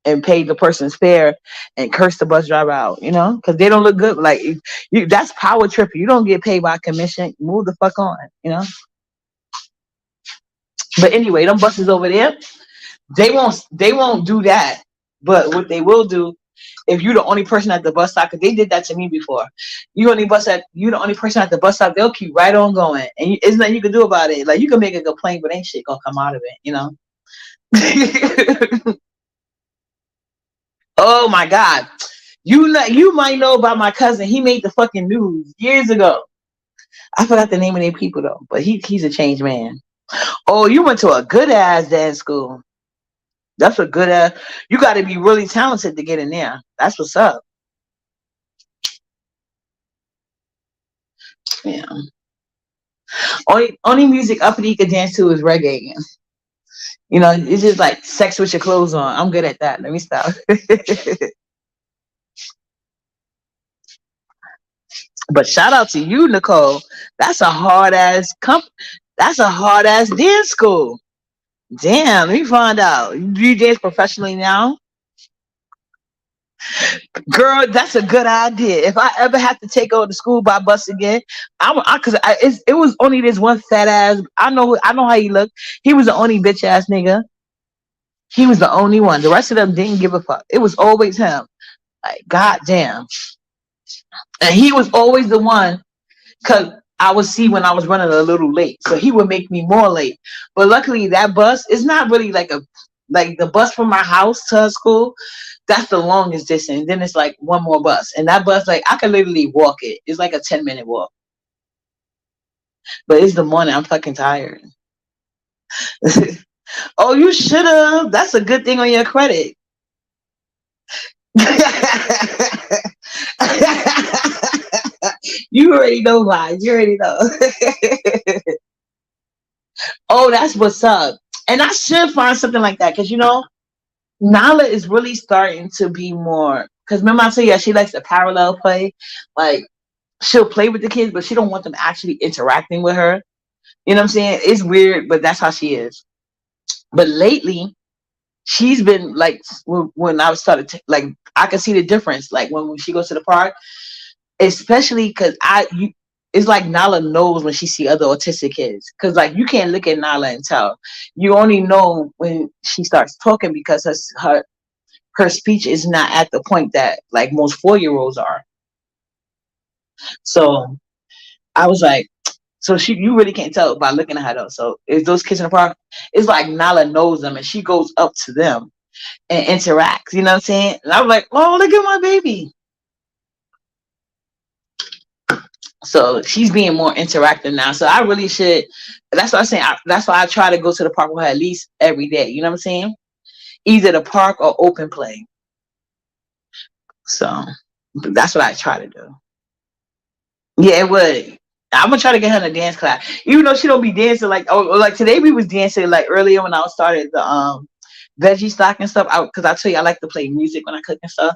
and paid the person's fare and cursed the bus driver out, because they don't look good. Like that's power tripping. You don't get paid by commission. Move the fuck on. But anyway, them buses over there, they won't do that. But what they will do, if you're the only person at the bus stop, because they did that to me before. You the only person at the bus stop, they'll keep right on going, and there's nothing you can do about it. Like you can make a complaint, but ain't shit gonna come out of it. Oh my God. You might know about my cousin. He made the fucking news years ago. I forgot the name of their people though, but he's a changed man. Oh, you went to a good ass dance school. That's a good ass. You got to be really talented to get in there. That's what's up. Yeah. Only music Uppity could dance to is reggae. It's just like sex with your clothes on. I'm good at that. Let me stop. But shout out to you, Nicole. That's a hard ass That's a hard ass dance school. Damn, let me find out. Do you dance professionally now? Girl, that's a good idea. If I ever have to take over the school by bus again, it was only this one fat ass. I know how he looked. He was the only bitch ass nigga. He was the only one. The rest of them didn't give a fuck. It was always him. Like, goddamn. And he was always the one, because I would see when I was running a little late. So he would make me more late. But luckily that bus is not really like the bus from my house to her school. That's the longest distance. Then it's like one more bus. And that bus, like I could literally walk it. It's like a 10-minute walk. But it's the morning. I'm fucking tired. Oh, you should have. That's a good thing on your credit. You already know why. You already know. Oh, that's what's up. And I should find something like that, because Nala is really starting to be more. Because remember I told you she likes to parallel play. Like she'll play with the kids, but she don't want them actually interacting with her. You know what I'm saying? It's weird, but that's how she is. But lately, she's been like, when I started like, I can see the difference. Like when she goes to the park, especially because it's like Nala knows when she see other autistic kids, because like you can't look at Nala and tell. You only know when she starts talking, because her speech is not at the point that like most 4-year-olds are. So I was like, so you really can't tell by looking at her though. So if those kids in the park, it's like Nala knows them and she goes up to them and interacts. You know what I'm saying? And I was like, oh, look at my baby. So she's being more interactive now. So I really should. That's what I'm saying. That's why I try to go to the park with her at least every day. You know what I'm saying? Either the park or open play. So that's what I try to do. Yeah, it would. I'm gonna try to get her in a dance class, even though she don't be dancing like. Oh, like today we was dancing like earlier when I started the veggie stock and stuff. Because I tell you I like to play music when I cook and stuff.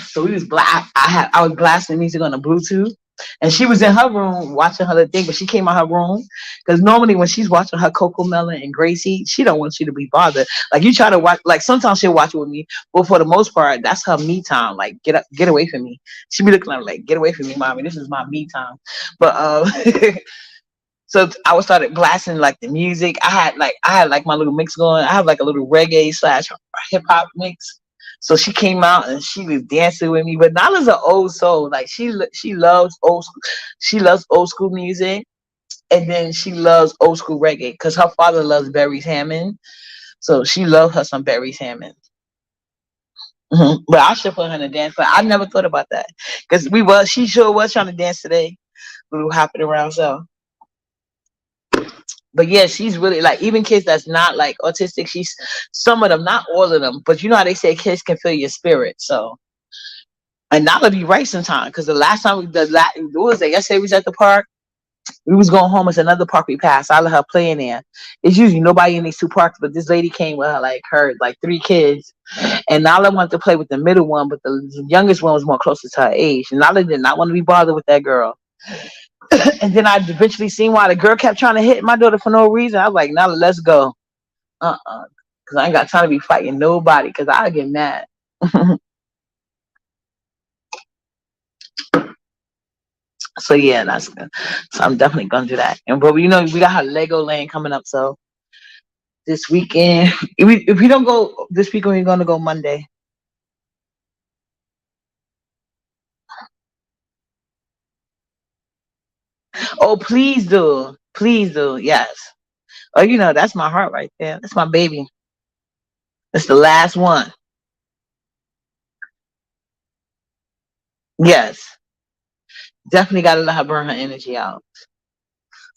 So we was I was blasting music on the Bluetooth. And she was in her room watching her little thing, but she came out her room because normally when she's watching her Coco Melon and Gracie, she don't want you to be bothered. Like you try to watch, like sometimes she'll watch it with me, but for the most part, that's her me time. Like get up, get away from me. She be looking at me like, get away from me, mommy. This is my me time. But so I was started blasting like the music. I had like my little mix going. I have like a little reggae slash hip hop mix. So she came out and she was dancing with me. But Nala's an old soul. Like she loves old school. She loves old school music, and then she loves old school reggae because her father loves Barry Hammond. So she loves her some Barry Hammond. But I should put her in a dance. But I never thought about that because she sure was trying to dance today. We were hopping around. So but yeah, she's really like even kids that's not like autistic. She's some of them, not all of them, but you know how they say kids can feel your spirit. So and Nala be right sometimes because the last time what was it? Yesterday we was at the park. We was going home. It's another park we passed. I let her play in there. It's usually nobody in these two parks, but this lady came with her like three kids, and Nala wanted to play with the middle one, but the youngest one was more closer to her age. And Nala did not want to be bothered with that girl. And then I eventually seen why the girl kept trying to hit my daughter for no reason. I was like, Nala, let's go. Because I ain't got time to be fighting nobody because I get mad. So yeah, that's good. So I'm definitely gonna do that. And but we got her Lego Land coming up. So this weekend, if we don't go this weekend, we're gonna go Monday. Oh, please do, yes. Oh, that's my heart right there. That's my baby. That's the last one. Yes, definitely gotta let her burn her energy out.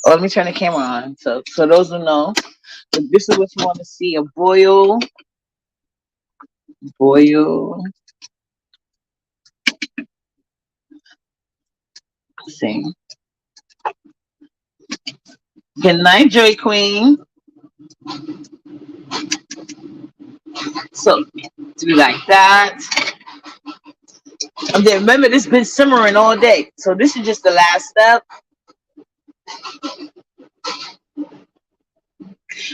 Oh, let me turn the camera on. So those who know, if this is what you want to see, a boil sing. Good night, Joy Queen. So do like that. And then remember, this been simmering all day. So this is just the last step.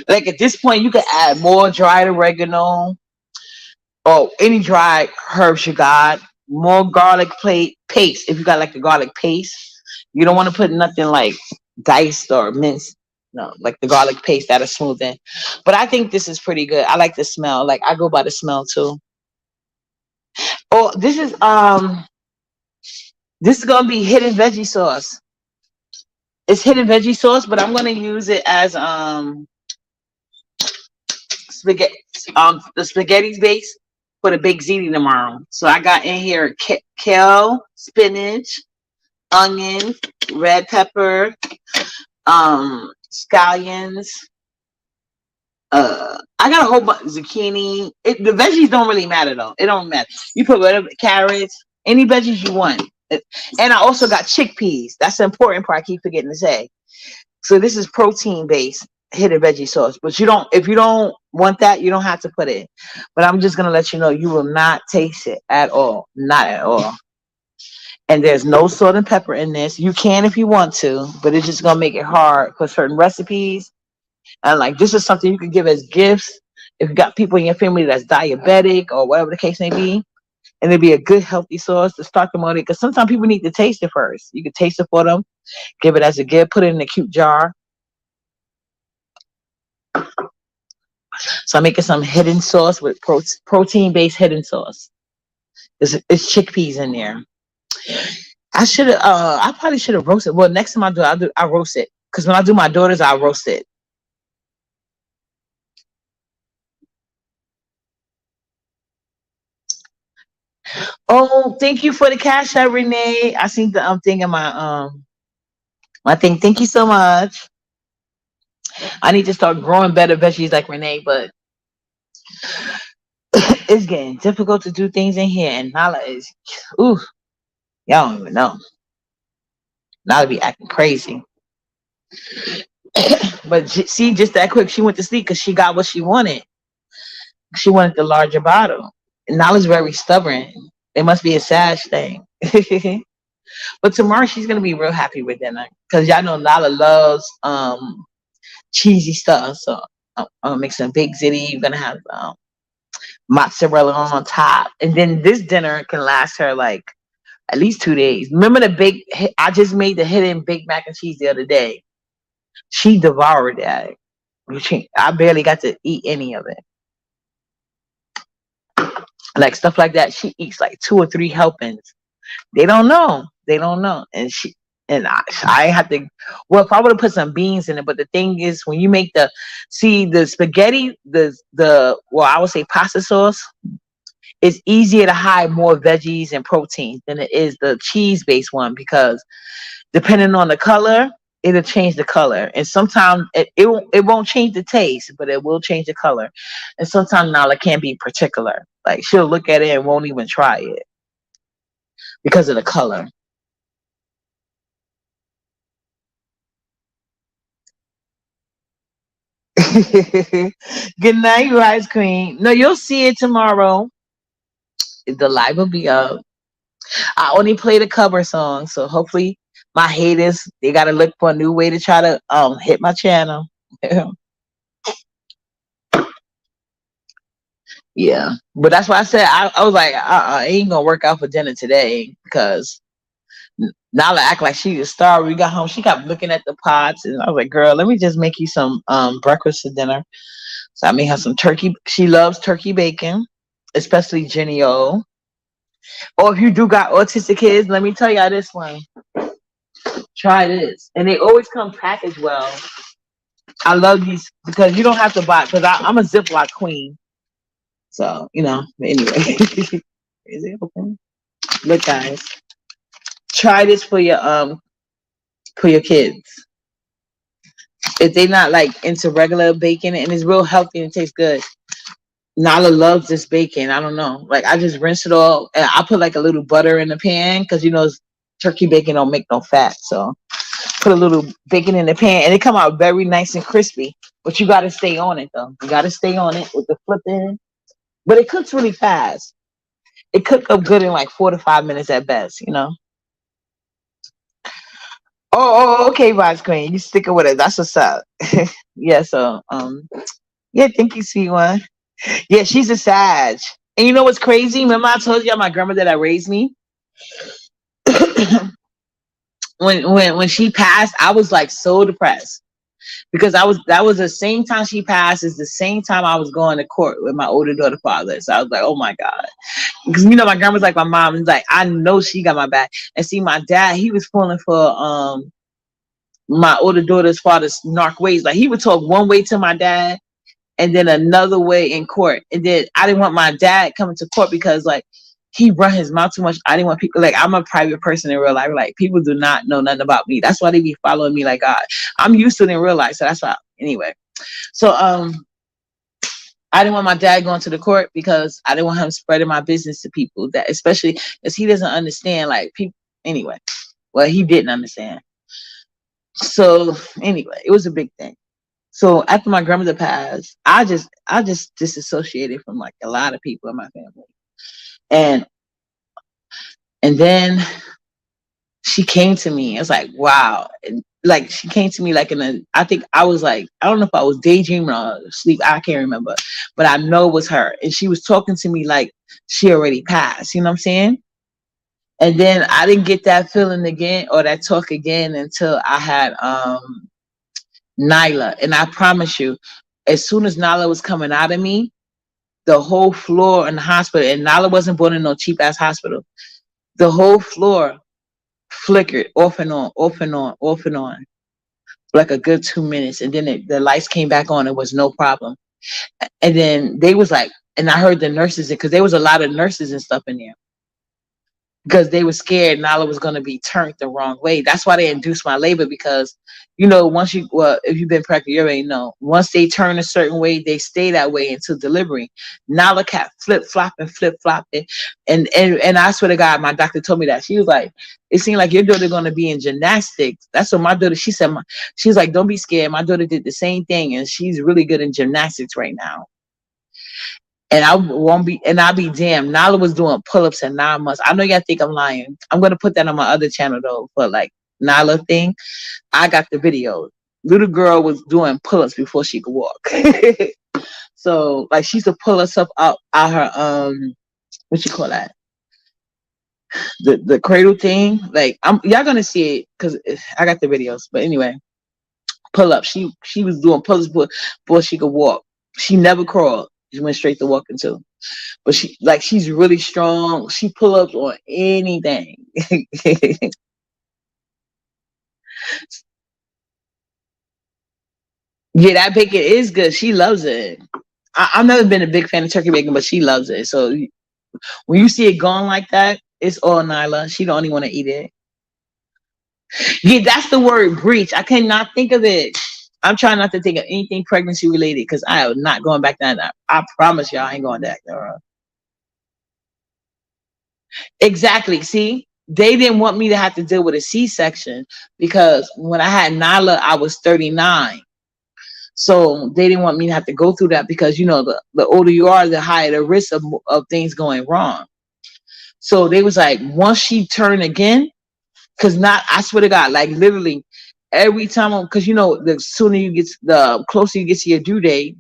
Like at this point, you can add more dried oregano or any dried herbs you got. More garlic paste if you got like the garlic paste. You don't want to put nothing like diced or minced. No, like the garlic paste that'll smooth in. But I think this is pretty good. I like the smell. Like I go by the smell too. Oh, this is gonna be hidden veggie sauce. It's hidden veggie sauce, but I'm gonna use it as spaghetti the spaghetti's base for the baked ziti tomorrow. So I got in here kale, spinach, onion, red pepper, scallions. I got a whole bunch of zucchini. The veggies don't really matter though. It don't matter. You put whatever carrots, any veggies you want. And I also got chickpeas. That's the important part I keep forgetting to say. So this is protein based hidden veggie sauce. But if you don't want that, you don't have to put it. But I'm just gonna let you know you will not taste it at all. Not at all. And there's no salt and pepper in this. You can if you want to, but it's just gonna make it hard for certain recipes. And like this is something you can give as gifts if you got people in your family that's diabetic or whatever the case may be. And it'd be a good healthy sauce to start them on it. Because sometimes people need to taste it first. You can taste it for them, give it as a gift, put it in a cute jar. So I'm making some hidden sauce with protein-based hidden sauce. It's chickpeas in there. I probably should have roasted. Well, next time I roast it. Because when I do my daughters, I roast it. Oh, thank you for the cash out, Renee. I seen the thing in my thing. Thank you so much. I need to start growing better veggies like Renee, but it's getting difficult to do things in here. And Nala is, ooh, y'all don't even know. Nala be acting crazy. But see, just that quick, she went to sleep because she got what she wanted. She wanted the larger bottle. And Nala's very stubborn. It must be a Sag thing. But tomorrow she's gonna be real happy with dinner because y'all know Nala loves cheesy stuff. So I'm gonna make some big ziti. You're gonna have mozzarella on top, and then this dinner can last her like at least 2 days. Remember the big? I just made the hidden Big Mac and cheese the other day. She devoured that. I barely got to eat any of it. Like stuff like that, she eats like 2 or 3 helpings. They don't know. They don't know. And I have to. Well, if I would have put some beans in it, but the thing is, when you make the spaghetti, well, I would say pasta sauce, it's easier to hide more veggies and proteins than it is the cheese based one because depending on the color, it'll change the color, and sometimes it won't change the taste, but it will change the color. And sometimes Nala can't be particular. Like she'll look at it and won't even try it because of the color. Good night, Rice Queen. No, you'll see it tomorrow. The live will be up. I only play the cover song, so hopefully my haters they gotta look for a new way to try to hit my channel. Yeah, but that's why I said I was like I ain't gonna work out for dinner today because Nala act like she the star. We got home, she kept looking at the pots, and I was like, "Girl, let me just make you some breakfast for dinner." So I made her some turkey. She loves turkey bacon, especially Jenny O. Or if you do got autistic kids, let me tell y'all this one. Try this, and they always come packaged well. I love these because you don't have to buy. Because I'm a Ziploc queen, so But anyway, is it open? Look, guys, try this for your kids. If they not like into regular bacon and it's real healthy and it tastes good. Nala loves this bacon. I don't know. Like I just rinse it all and I put like a little butter in the pan because turkey bacon don't make no fat. So put a little bacon in the pan and it come out very nice and crispy. But you gotta stay on it though. You gotta stay on it with the flipping. But it cooks really fast. It cooked up good in like 4 to 5 minutes at best. Okay, Vice Queen. You sticking with it. That's what's up. Yeah, so yeah, thank you, sweet one. Yeah, she's a Sag. And you know what's crazy? Remember I told you my grandmother that raised me? when she passed, I was like so depressed. Because that was the same time she passed is the same time I was going to court with my older daughter father. So I was like, oh my God. Because my grandma's like my mom, and like I know she got my back. And see my dad, he was falling for my older daughter's father's narc ways. Like he would talk one way to my dad and then another way in court. And then I didn't want my dad coming to court because like he run his mouth too much. I didn't want people like I'm a private person in real life. Like people do not know nothing about me. That's why they be following me like God. I'm used to it in real life. So that's why anyway. So I didn't want my dad going to the court because I didn't want him spreading my business to people that especially because he doesn't understand like people anyway. Well, he didn't understand. So anyway, it was a big thing. So after my grandmother passed, I just disassociated from like a lot of people in my family. And and then she came to me. It's like, wow. And like she came to me like I think I was like, I don't know if I was daydreaming or sleep. I can't remember. But I know it was her. And she was talking to me like she already passed. You know what I'm saying? And then I didn't get that feeling again or that talk again until I had Nyla. And I promise you, as soon as Nyla was coming out of me, the whole floor in the hospital, and Nyla wasn't born in no cheap ass hospital. The whole floor flickered off and on, off and on, off and on, for like a good 2 minutes, and then the lights came back on. It was no problem. And then they was like, and I heard the nurses because there was a lot of nurses and stuff in there because they were scared Nala was going to be turned the wrong way. That's why they induced my labor because, if you've been pregnant, you already know. Once they turn a certain way, they stay that way until delivery. Nala kept flip flopping, and I swear to God, my doctor told me that she was like, it seemed like your daughter going to be in gymnastics. That's what my daughter. She said, she's like, don't be scared. My daughter did the same thing, and she's really good in gymnastics right now. And I won't be, and I'll be damned. Nala was doing pull-ups at 9 months. I know y'all think I'm lying. I'm gonna put that on my other channel though, for like Nala thing. I got the video. Little girl was doing pull-ups before she could walk. So like she used to pull herself out her what you call that? The cradle thing. Like y'all gonna see it because I got the videos. But anyway, pull up. She was doing pull-ups before she could walk. She never crawled. She went straight to walking too. But she's really strong. She pull ups on anything. Yeah, that bacon is good. She loves it. I've never been a big fan of turkey bacon, but she loves it. So when you see it gone like that, it's all Nyla. She the only want to eat it. Yeah, that's the word, breach. I cannot think of it. I'm trying not to think of anything pregnancy related because I am not going back down. I promise y'all I ain't going back there. Exactly. See, they didn't want me to have to deal with a C-section because when I had Nyla, I was 39. So they didn't want me to have to go through that because, the older you are, the higher the risk of things going wrong. So they was like, once she turned again, because I swear to God, like literally every time, because, the sooner the closer you get to your due date,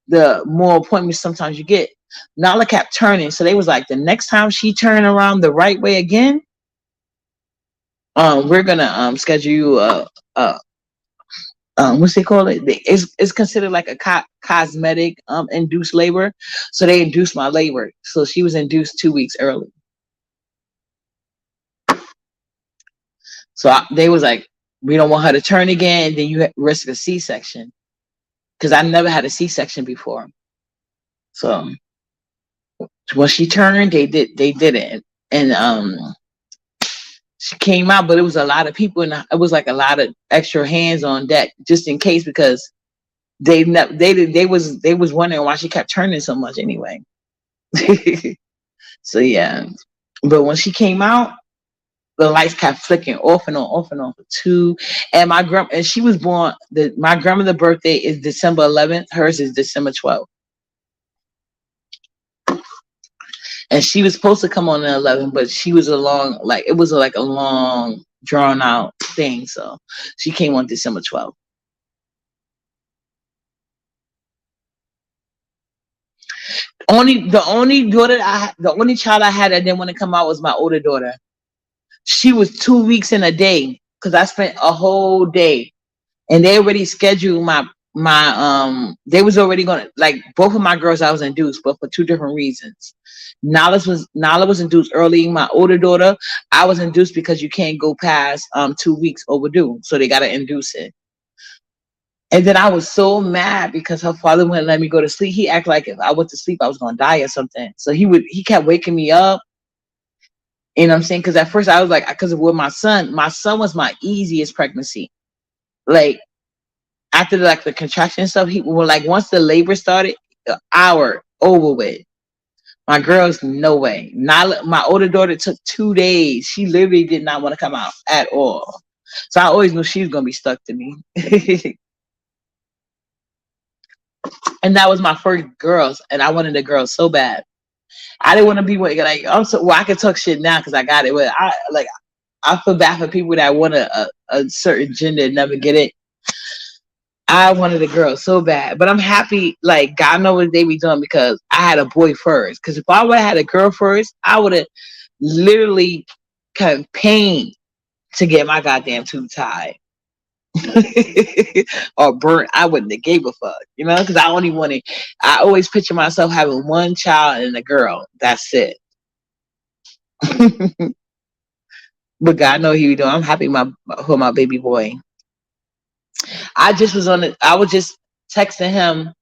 the more appointments sometimes you get. Nala kept turning. So they was like, the next time she turned around the right way again, we're gonna schedule you what's they call it? It's considered like a cosmetic induced labor. So they induced my labor. So she was induced 2 weeks early. So they was like, we don't want her to turn again. Then you risk a C-section because I never had a C-section before. So when she turned, they did it, and she came out, but it was a lot of people, and it was like a lot of extra hands on deck just in case because they was wondering why she kept turning so much anyway. So yeah, but when she came out, the lights kept flicking off and on, off and on for two. And and she was born. My grandmother's birthday is December 11th. Hers is December 12th. And she was supposed to come on the 11th, but she was it was like a long drawn out thing. So she came on December 12th. The only child I had that didn't want to come out was my older daughter. She was 2 weeks in a day because I spent a whole day, and they already scheduled they was already gonna, like, both of my girls I was induced, but for two different reasons. Nala was induced early. My older daughter, I was induced because you can't go past 2 weeks overdue, so they gotta induce it. And then I was so mad because her father wouldn't let me go to sleep. He acted like if I went to sleep, I was gonna die or something. So he kept waking me up. You know what I'm saying? Because at first I was like, because with my son was my easiest pregnancy. Like after the contraction stuff, he was like, once the labor started, an hour over with. My girls, no way. My older daughter took 2 days. She literally did not want to come out at all. So I always knew she was gonna be stuck to me. And that was my first girls, and I wanted the girls so bad. I didn't want to be like I can talk shit now because I got it. But I feel bad for people that want a certain gender and never get it. I wanted a girl so bad, but I'm happy. Like God knows what they be doing because I had a boy first. Because if I would have had a girl first, I would have literally campaigned to get my goddamn tube tied or burnt. I wouldn't have gave a fuck, because I always picture myself having one child and a girl. That's it. But God know he be doing. I'm happy for my baby boy. I was just texting him,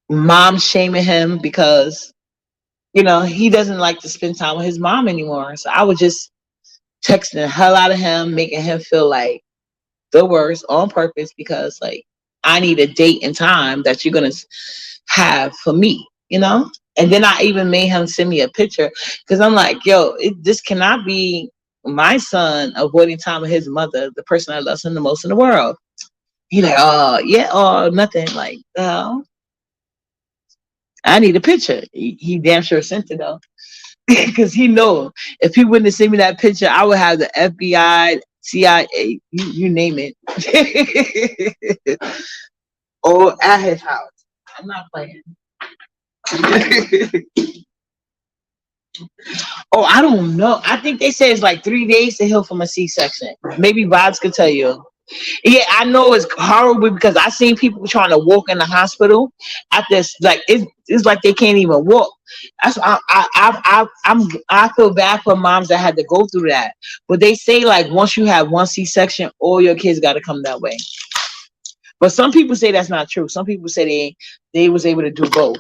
mom shaming him because, he doesn't like to spend time with his mom anymore. So I was just texting the hell out of him, making him feel like the worst on purpose because, like, I need a date and time that you're going to have for me, And then I even made him send me a picture because I'm like, yo, this cannot be my son avoiding time with his mother, the person that loves him the most in the world. He like, oh, yeah, oh, nothing. Like, I need a picture. He damn sure sent it though, because he know if he wouldn't have sent me that picture, I would have the FBI, CIA, you name it, or at his house. I'm not playing. Oh, I don't know. I think they say it's like 3 days to heal from a C-section. Maybe Vibes could tell you. Yeah, I know it's horrible because I seen people trying to walk in the hospital at this, like it's like they can't even walk. That's I feel bad for moms that had to go through that. But they say like once you have one C-section, all your kids got to come that way. But some people say that's not true. Some people say they was able to do both.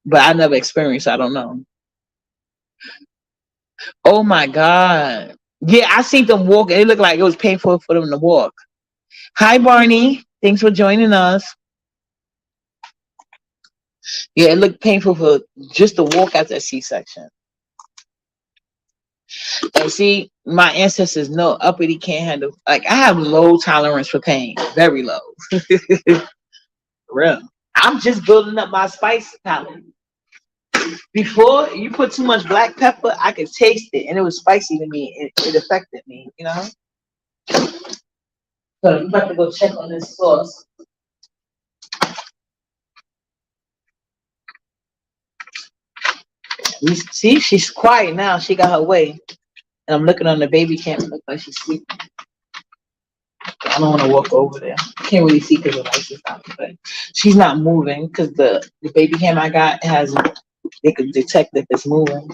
But I never experienced. So I don't know. Oh my God. Yeah, I seen them walk and it looked like it was painful for them to walk. Hi, Barney. Thanks for joining us. Yeah, it looked painful for just to walk out that C-section. And see, my ancestors know uppity can't handle. Like I have low tolerance for pain, very low. Real. I'm just building up my spice palette. Before you put too much black pepper, I could taste it, and it was spicy to me. It affected me, you know. So I'm about to go check on this sauce. You see, she's quiet now. She got her way. And I'm looking on the baby cam. It looks like she's sleeping. I don't want to walk over there. I can't really see because the lights is out. But she's not moving because the baby cam I got has, they could detect if it's moving.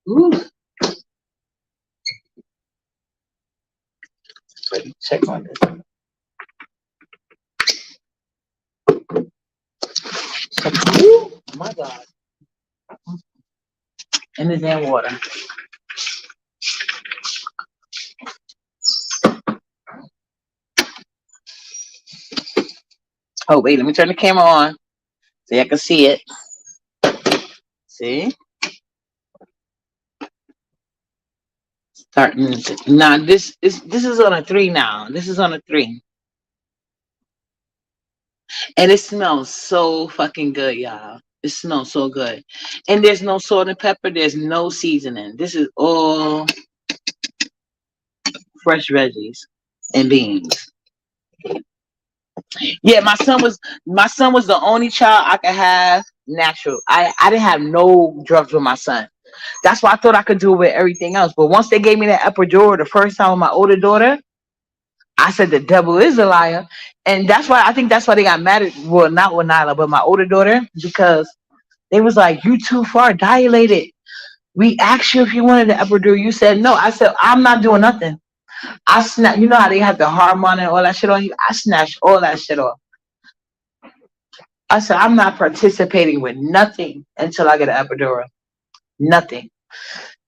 Ooh. Let me check on this. Ooh, my God. In the damn water. Oh, wait, let me turn the camera on so I can see it. See? Starting now. This is on a 3 now. This is on a 3. And it smells so fucking good, y'all. It smells so good. And there's no salt and pepper, there's no seasoning. This is all fresh veggies and beans. Yeah, my son was the only child I could have natural. I didn't have no drugs with my son. That's why I thought I could do it with everything else. But once they gave me that epidural the first time with my older daughter, I said the devil is a liar. And that's why I think that's why they got mad at, well, not with Nyla, but my older daughter, because they was like, you too far dilated. We asked you if you wanted the epidural. You said no. I said, I'm not doing nothing. I snap. You know how they have the hormone and all that shit on you? I snatched all that shit off. I said, I'm not participating with nothing until I get an epidural. Nothing.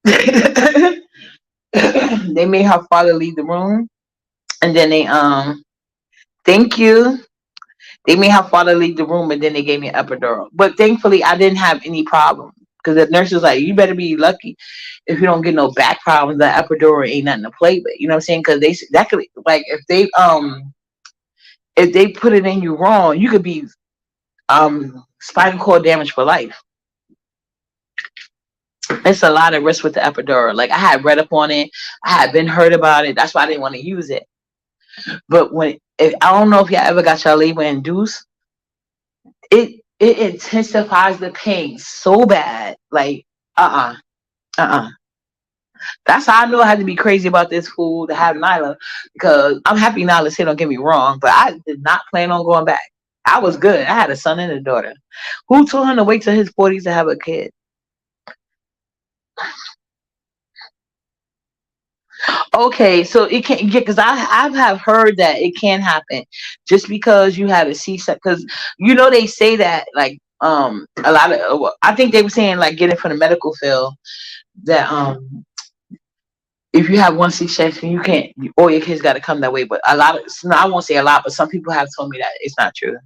They made her father leave the room. And then they thank you. They made her father leave the room and then they gave me an epidural. But thankfully I didn't have any problem. Because the nurse was like, you better be lucky if you don't get no back problems. The epidural ain't nothing to play with. You know what I'm saying? Because that could, like, if they put it in you wrong, you could be spinal cord damage for life. It's a lot of risk with the epidural. Like I had read up on it, I had been heard about it. That's why I didn't want to use it. But I don't know if y'all ever got your labor induced, it intensifies the pain so bad. Like uh uh. That's how I knew I had to be crazy about this food to have Nyla, because I'm happy Nyla's here. Don't get me wrong, but I did not plan on going back. I was good. I had a son and a daughter. Who told him to wait till his 40s to have a kid? Okay, so it can't get, because I have heard that it can happen just because you had a C-section. Because they say that like a lot of, well, I think they were saying like getting from the medical field that if you have one C-section you can't, all your kids got to come that way. But a lot of, no, I won't say a lot, but some people have told me that it's not true.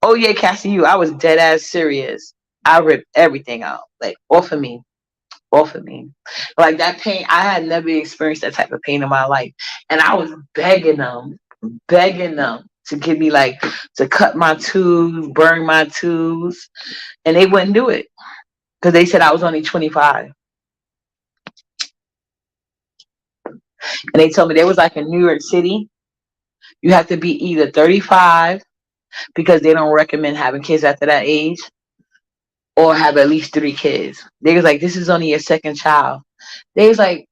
Oh yeah, Cassie, I was dead ass serious. I ripped everything out, like off of me. Like that pain, I had never experienced that type of pain in my life. And I was begging them to give me like to cut my tubes, burn my tubes, and they wouldn't do it because they said I was only 25. And they told me they was like in New York City, you have to be either 35 because they don't recommend having kids after that age, or have at least 3 kids. They was like, this is only your second child. They was like,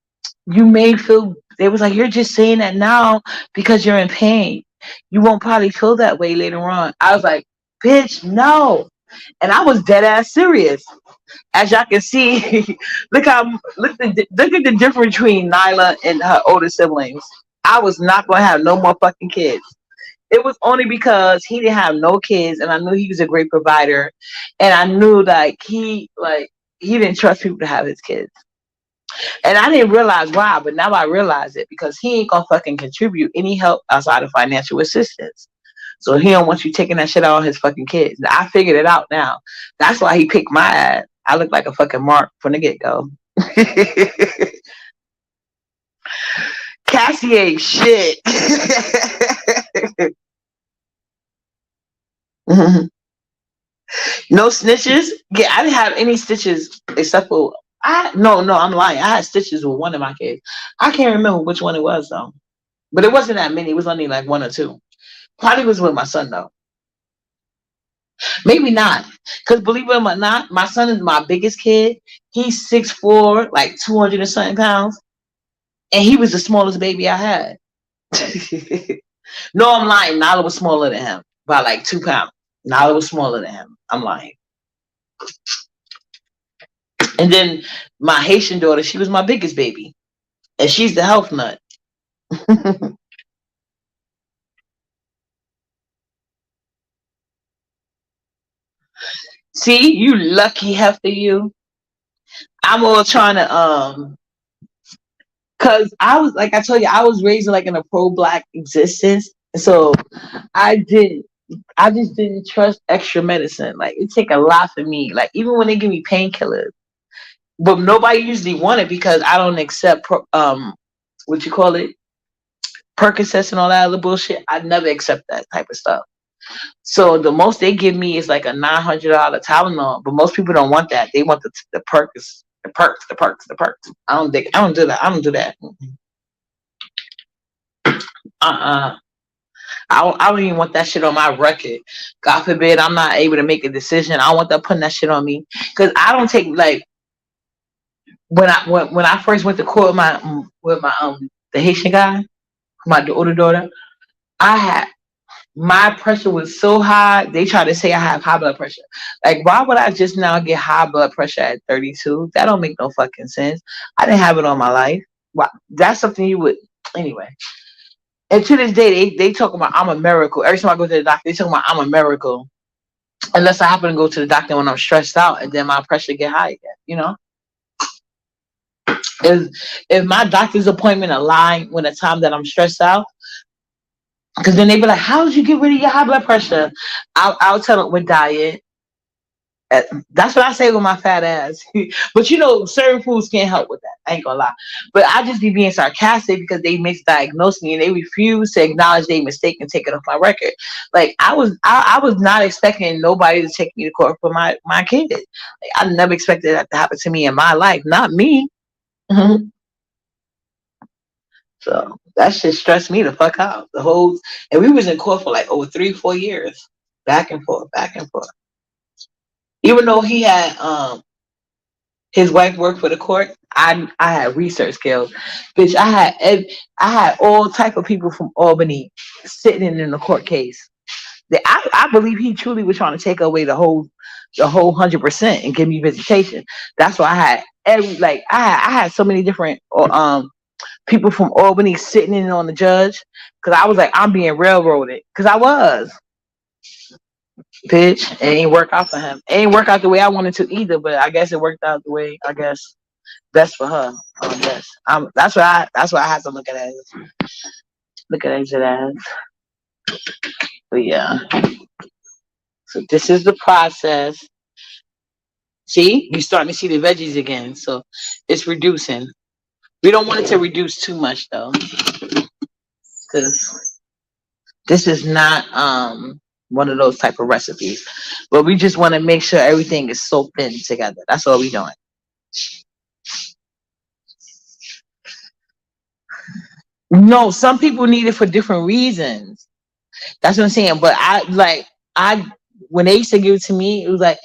you may feel, they was like, you're just saying that now because you're in pain. You won't probably feel that way later on. I was like, bitch, no. And I was dead ass serious. As y'all can see, look at the difference between Nyla and her older siblings. I was not going to have no more fucking kids. It was only because he didn't have no kids, and I knew he was a great provider, and I knew he didn't trust people to have his kids. And I didn't realize why, but now I realize it because he ain't gonna fucking contribute any help outside of financial assistance. So he don't want you taking that shit out on his fucking kids. I figured it out now. That's why he picked my ass. I look like a fucking mark from the get go. Cassie ain't shit. No snitches. Yeah, I didn't have any stitches except for I'm lying. I had stitches with one of my kids. I can't remember which one it was though. But it wasn't that many. It was only like 1 or 2. Probably was with my son though. Maybe not. Because believe it or not, my son is my biggest kid. He's 6'4", like 200 and something pounds. And he was the smallest baby I had. No, I'm lying. Nala was smaller than him by like 2 pounds. Nala was smaller than him. I'm lying. And then my Haitian daughter, she was my biggest baby. And she's the health nut. See, you lucky hefty you. I'm all trying to cause I was like I told you, I was raised like in a pro-black existence. So I did I just didn't trust extra medicine. Like it take a lot for me. Like even when they give me painkillers. But nobody usually want it because I don't accept what you call it? Percocets and all that other bullshit. I never accept that type of stuff. So the most they give me is like a $900 Tylenol, but most people don't want that. They want the perks, the perks, the perks, the perks. I don't do that. I don't do that. I don't even want that shit on my record. God forbid I'm not able to make a decision. I don't want them putting that shit on me because I don't take like when I first went to court with my the Haitian guy, my older daughter. I had my pressure was so high. They tried to say I have high blood pressure. Like, why would I just now get high blood pressure at 32? That don't make no fucking sense. I didn't have it all my life. Why? That's something you would anyway. And to this day, they talk about I'm a miracle. Every time I go to the doctor, they talk about I'm a miracle. Unless I happen to go to the doctor when I'm stressed out, and then my pressure get high again. You know, if my doctor's appointment align when the time that I'm stressed out, because then they be like, "How did you get rid of your high blood pressure?" I'll tell them with diet. That's what I say with my fat ass. But you know, certain foods can't help with that. I ain't gonna lie. But I just be being sarcastic because they misdiagnosed me and they refuse to acknowledge their mistake and take it off my record. Like I was not expecting nobody to take me to court for my kid. Like, I never expected that to happen to me in my life. Not me. So that shit stressed me the fuck out. And we was in court for like over 3-4 years, back and forth, back and forth. Even though he had his wife worked for the court, I had research skills, bitch. I had all type of people from Albany sitting in the court case. I believe he truly was trying to take away the whole 100% and give me visitation. That's why I had I had so many different people from Albany sitting in on the judge because I was like, I'm being railroaded because I was. Bitch, it ain't work out for him. It ain't work out the way I wanted to either, but I guess it worked out the way I guess best for her. I guess. That's what I have to look at it as. Look at it as. But yeah. So this is the process. See, you're starting to see the veggies again. So it's reducing. We don't want it to reduce too much though. Because This is not one of those type of recipes, but we just want to make sure everything is soaked in together. That's all we doing. No, some people need it for different reasons. That's what I'm saying. But I when they used to give it to me, it was like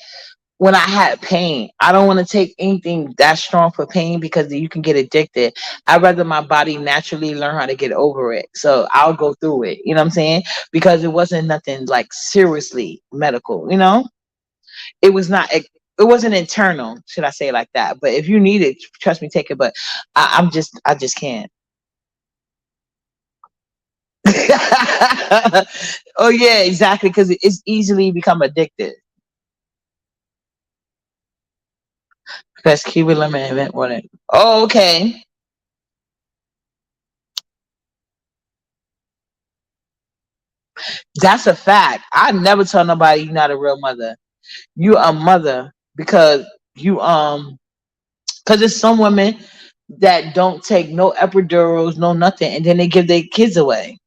when I had pain. I don't want to take anything that strong for pain because you can get addicted. I'd rather my body naturally learn how to get over it. So I'll go through it. You know what I'm saying? Because it wasn't nothing like seriously medical, you know? It was not it wasn't internal, should I say it like that. But if you need it, trust me, take it. But I just can't. Oh yeah, exactly. Because it's easily become addicted. Because Cuba lemon event what it. Oh, okay. That's a fact. I never tell nobody you're not a real mother. You a mother because you because there's some women that don't take no epidurals, no nothing, and then they give their kids away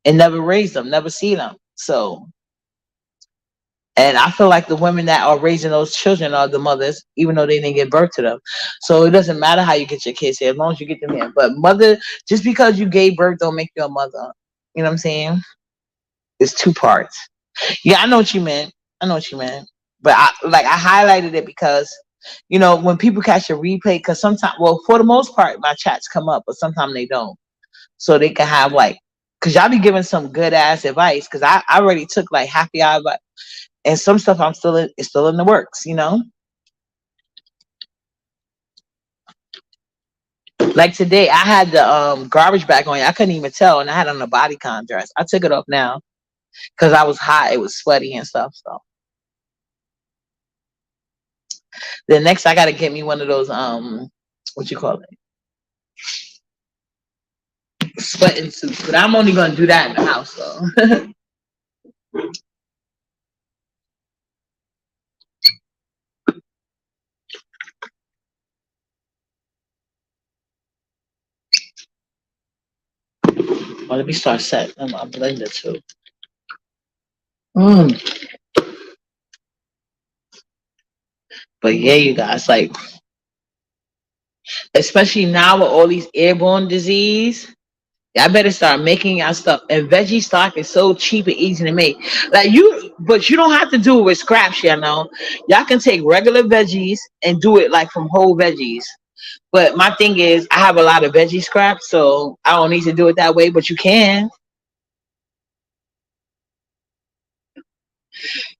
and never raise them, never see them. So, and I feel like the women that are raising those children are the mothers, even though they didn't give birth to them. So it doesn't matter how you get your kids here, as long as you get them here. But mother, just because you gave birth, don't make you a mother. You know what I'm saying? It's two parts. Yeah, I know what you meant. I know what you meant. But I highlighted it because when people catch a replay, because sometimes, well, for the most part, my chats come up, but sometimes they don't. So they can have because y'all be giving some good ass advice. Because I already took like half the hour, and some stuff it's still in the works. Like today, I had the garbage bag on. I couldn't even tell, and I had on a bodycon dress. I took it off now because I was hot. It was sweaty and stuff. So then next, I gotta get me one of those what you call it, sweating suits. But I'm only gonna do that in the house though. Well, let me start setting my blender too. Mm. But yeah, you guys, especially now with all these airborne disease, y'all better start making y'all stuff. And veggie stock is so cheap and easy to make. But you don't have to do it with scraps, Y'all can take regular veggies and do it like from whole veggies. But my thing is, I have a lot of veggie scraps, so I don't need to do it that way. But you can,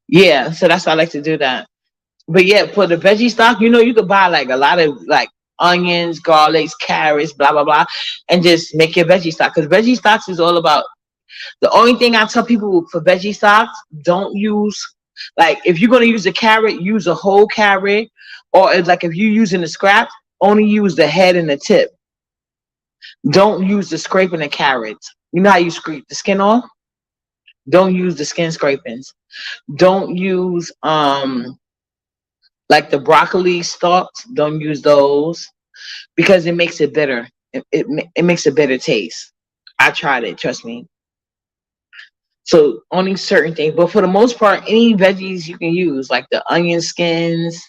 yeah. So that's why I like to do that. But yeah, for the veggie stock, you could buy like a lot of like onions, garlics, carrots, blah blah blah, and just make your veggie stock. Because veggie stocks is all about. The only thing I tell people for veggie stocks, don't use if you're gonna use a carrot, use a whole carrot, or it's like if you're using the scraps, only use the head and the tip. Don't use the scraping the carrots. You know how you scrape the skin off? Don't use the skin scrapings. Don't use like the broccoli stalks. Don't use those because it makes it bitter. It makes a bitter taste. I tried it, trust me. So only certain things, but for the most part, any veggies you can use, like the onion skins,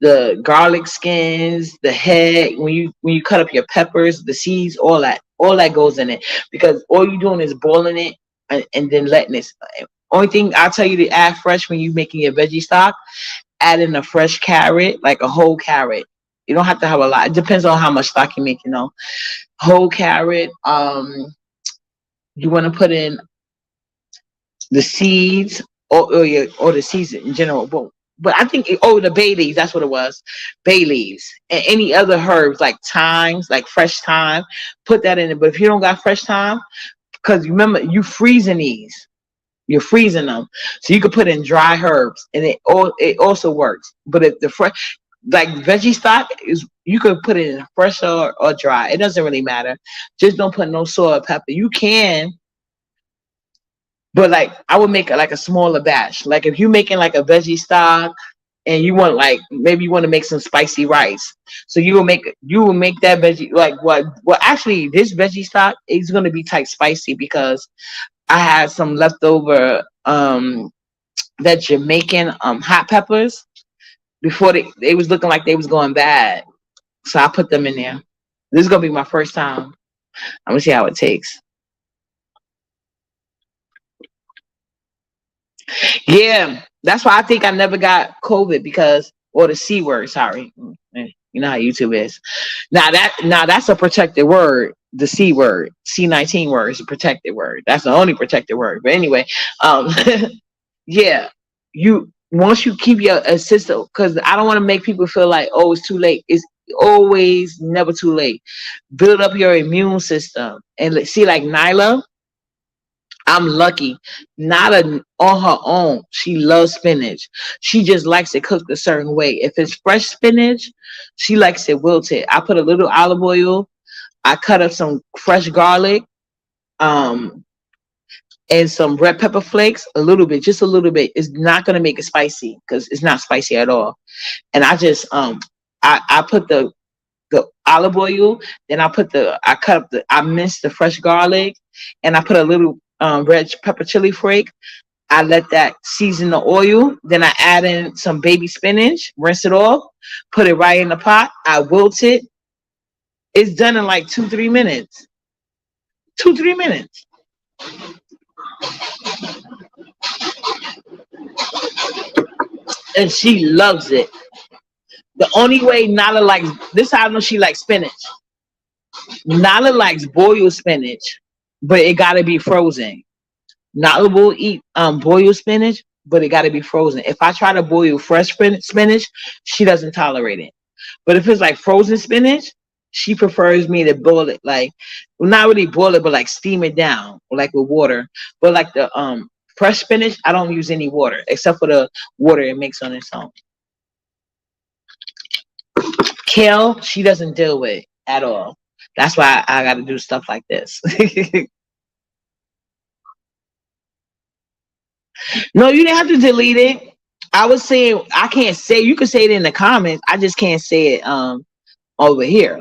the garlic skins, the head. When you cut up your peppers, the seeds, all that goes in it because all you're doing is boiling it and then letting it. Only thing I'll tell you to add fresh when you're making your veggie stock, add in a fresh carrot, like a whole carrot. You don't have to have a lot. It depends on how much stock you make. Whole carrot. You want to put in the seeds or the seeds in general. But I think the bay leaves, that's what it was. Bay leaves. And any other herbs like thymes, like fresh thyme, put that in it. But if you don't got fresh thyme, because remember you freezing these. You're freezing them. So you could put in dry herbs and it also works. But if the fresh like veggie stock is you could put it in fresh or dry. It doesn't really matter. Just don't put no salt or pepper. You can. But I would make a smaller batch. Like if you're making like a veggie stock and you want maybe you want to make some spicy rice. So you will make that veggie actually this veggie stock is gonna be type spicy because I had some leftover that Jamaican hot peppers before they was looking like they was going bad. So I put them in there. This is gonna be my first time. I'm gonna see how it tastes. Yeah, that's why I think I never got COVID because, or the C word. Sorry, you know how YouTube is. Now that's a protected word. The C word, C19 word is a protected word. That's the only protected word. But anyway, um, yeah, you once you keep your system, because I don't want to make people feel like, oh, it's too late. It's always never too late. Build up your immune system and see, like Nyla. I'm lucky. Not on her own. She loves spinach. She just likes it cooked a certain way. If it's fresh spinach, she likes it wilted. I put a little olive oil. I cut up some fresh garlic, um, and some red pepper flakes. A little bit, just a little bit. It's not gonna make it spicy because it's not spicy at all. And I just I put the olive oil. Then I cut up I minced the fresh garlic, and I put a little red pepper chili flake. I let that season the oil. Then I add in some baby spinach, rinse it off, put it right in the pot. I wilt it. It's done in like 2-3 minutes. 2-3 minutes. And she loves it. The only way Nala likes this, how I know she likes spinach. Nala likes boiled spinach, but it gotta be frozen. Nala will eat boiled spinach, but it gotta be frozen. If I try to boil fresh spinach, she doesn't tolerate it. But if it's like frozen spinach, she prefers me to boil it, like, well, not really boil it, but like steam it down, like with water. But like the fresh spinach, I don't use any water except for the water it makes on its own. Kale, she doesn't deal with at all. That's why I got to do stuff like this. No, you didn't have to delete it. I was saying I can't say. You could say it in the comments. I just can't say it over here.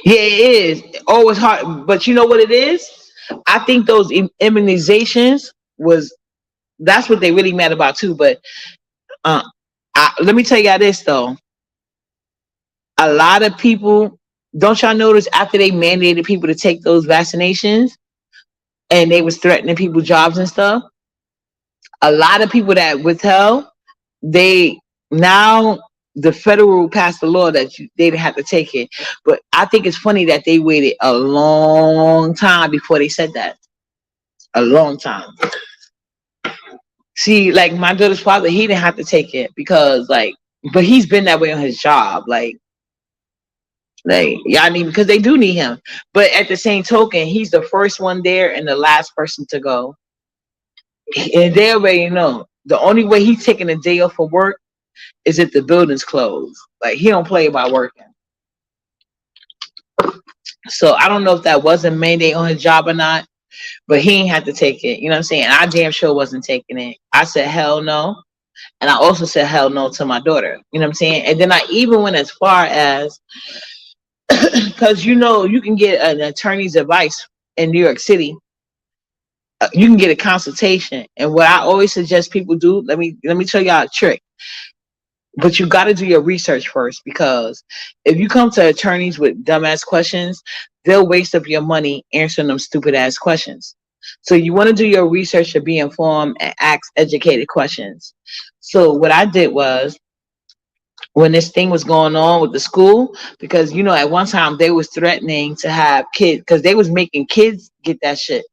Yeah, it is. Oh, it's hard, but you know what it is? I think those immunizations was that's what they really mad about too. But uh, let me tell y'all this though. A lot of people, don't y'all notice after they mandated people to take those vaccinations and they was threatening people jobs and stuff, a lot of people that withheld, they now the federal passed a law that they didn't have to take it. But I think it's funny that they waited a long time before they said that. A long time. See, like my daughter's father, he didn't have to take it because, like, but he's been that way on his job. Like, yeah, I mean, because they do need him. But at the same token, he's the first one there and the last person to go. And they already know the only way he's taking a day off of work is if the building's closed. Like, he don't play about working. So I don't know if that was a mandate on his job or not, but he ain't had to take it. You know what I'm saying? I damn sure wasn't taking it. I said hell no. And I also said hell no to my daughter. You know what I'm saying? And then I even went as far as, because you know, you can get an attorney's advice in New York City. You can get a consultation. And what I always suggest people do, let me tell y'all a trick. But you got to do your research first, because if you come to attorneys with dumbass questions, they'll waste up your money answering them stupid ass questions. So you want to do your research to be informed and ask educated questions. So what I did was, when this thing was going on with the school, because you know at one time they was threatening to have kids, because they was making kids get that shit.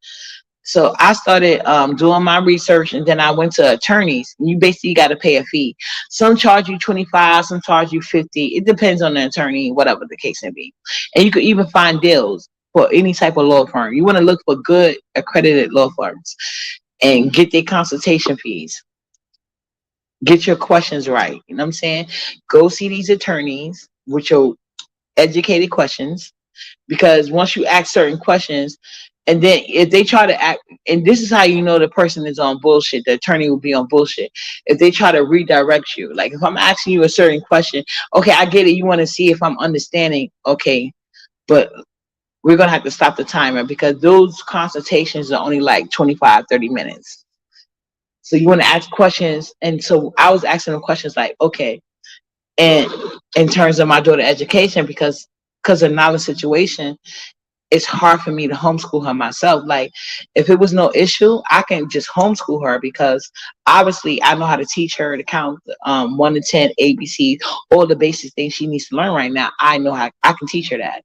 So I started doing my research, and then I went to attorneys. You basically got to pay a fee. Some charge you 25, some charge you 50. It depends on the attorney, whatever the case may be. And you could even find deals for any type of law firm. You want to look for good accredited law firms and get their consultation fees. Get your questions right. You know what I'm saying? Go see these attorneys with your educated questions, because once you ask certain questions, and then if they try to act, and this is how you know the person is on bullshit, the attorney will be on bullshit. If they try to redirect you, like if I'm asking you a certain question, okay, I get it. You want to see if I'm understanding. Okay, but we're going to have to stop the timer because those consultations are only like 25, 30 minutes. So you want to ask questions. And so I was asking them questions like, okay, and in terms of my daughter education, because of knowledge situation, it's hard for me to homeschool her myself. Like, if it was no issue, I can just homeschool her because obviously I know how to teach her to count 1 to 10, ABC, all the basic things she needs to learn right now. I know how I can teach her that.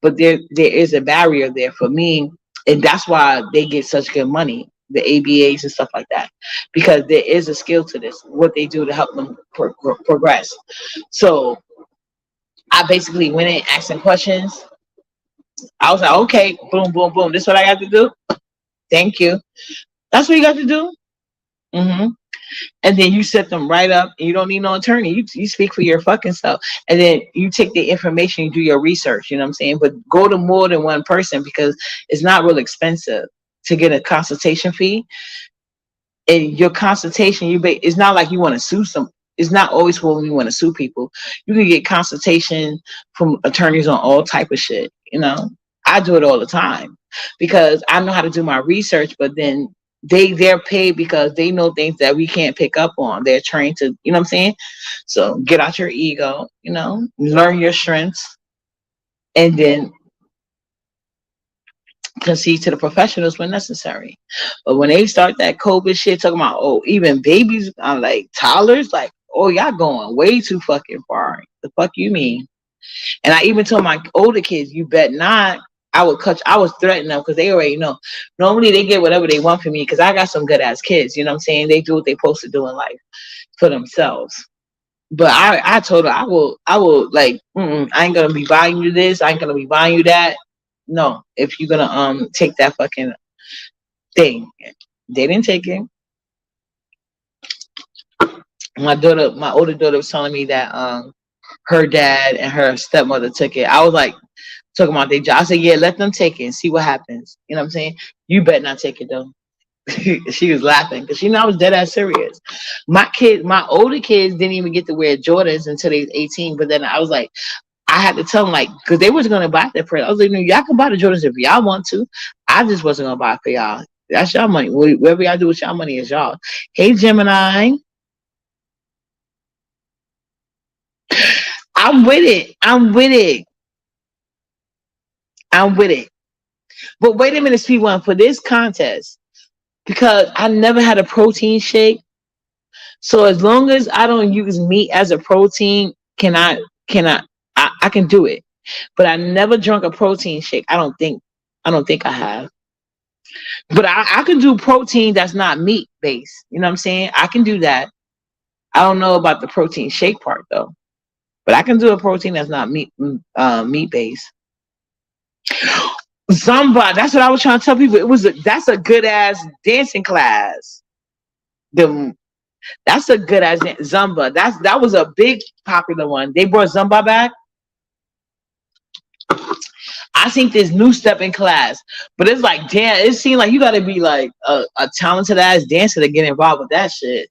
But there is a barrier there for me, and that's why they get such good money, the ABAs and stuff like that, because there is a skill to this, what they do to help them progress. So I basically went in asking questions. I was like, okay, boom, boom, boom. This is what I got to do. Thank you. That's what you got to do. hmm And then you set them right up, and you don't need no attorney. You speak for your fucking self, and then you take the information, you do your research. You know what I'm saying? But go to more than one person because it's not real expensive to get a consultation fee. And your consultation, it's not like you want to sue some. It's not always when you want to sue people. You can get consultation from attorneys on all type of shit. You know, I do it all the time because I know how to do my research. But then they're paid because they know things that we can't pick up on. They're trained to, you know what I'm saying? So get out your ego. You know, learn your strengths, and then concede to the professionals when necessary. But when they start that COVID shit, talking about, oh, even babies, like toddlers, like, oh, y'all going way too fucking far. The fuck you mean? And I even told my older kids, you bet not. I was threatening them because they already know. Normally they get whatever they want from me because I got some good ass kids. You know what I'm saying? They do what they're supposed to do in life for themselves. But I told her I will like I ain't gonna be buying you this, I ain't gonna be buying you that. No, if you're gonna take that fucking thing. They didn't take it. My older daughter was telling me that her dad and her stepmother took it. I was like talking about their job. I said, yeah, let them take it and see what happens. You know what I'm saying? You better not take it though. She was laughing because she knew I was dead ass serious. My older kids didn't even get to wear Jordans until they was 18. But then I was like, I had to tell them like, because they wasn't gonna buy that present. I was like, no, y'all can buy the Jordans if y'all want to. I just wasn't gonna buy it for y'all. That's y'all money. Whatever y'all do with y'all money is y'all. Hey Gemini, I'm with it. I'm with it. I'm with it. But wait a minute, Sweet One, for this contest, because I never had a protein shake. So as long as I don't use meat as a protein, can I can do it. But I never drunk a protein shake. I don't think I have. But I can do protein that's not meat based. You know what I'm saying? I can do that. I don't know about the protein shake part though. But I can do a protein that's not meat based. Zumba. That's what I was trying to tell people. That's a good ass dancing class. The That's a good ass Zumba. That was a big popular one. They brought Zumba back. I think there's new step in class, but it's like damn. It seems like you got to be like a talented ass dancer to get involved with that shit.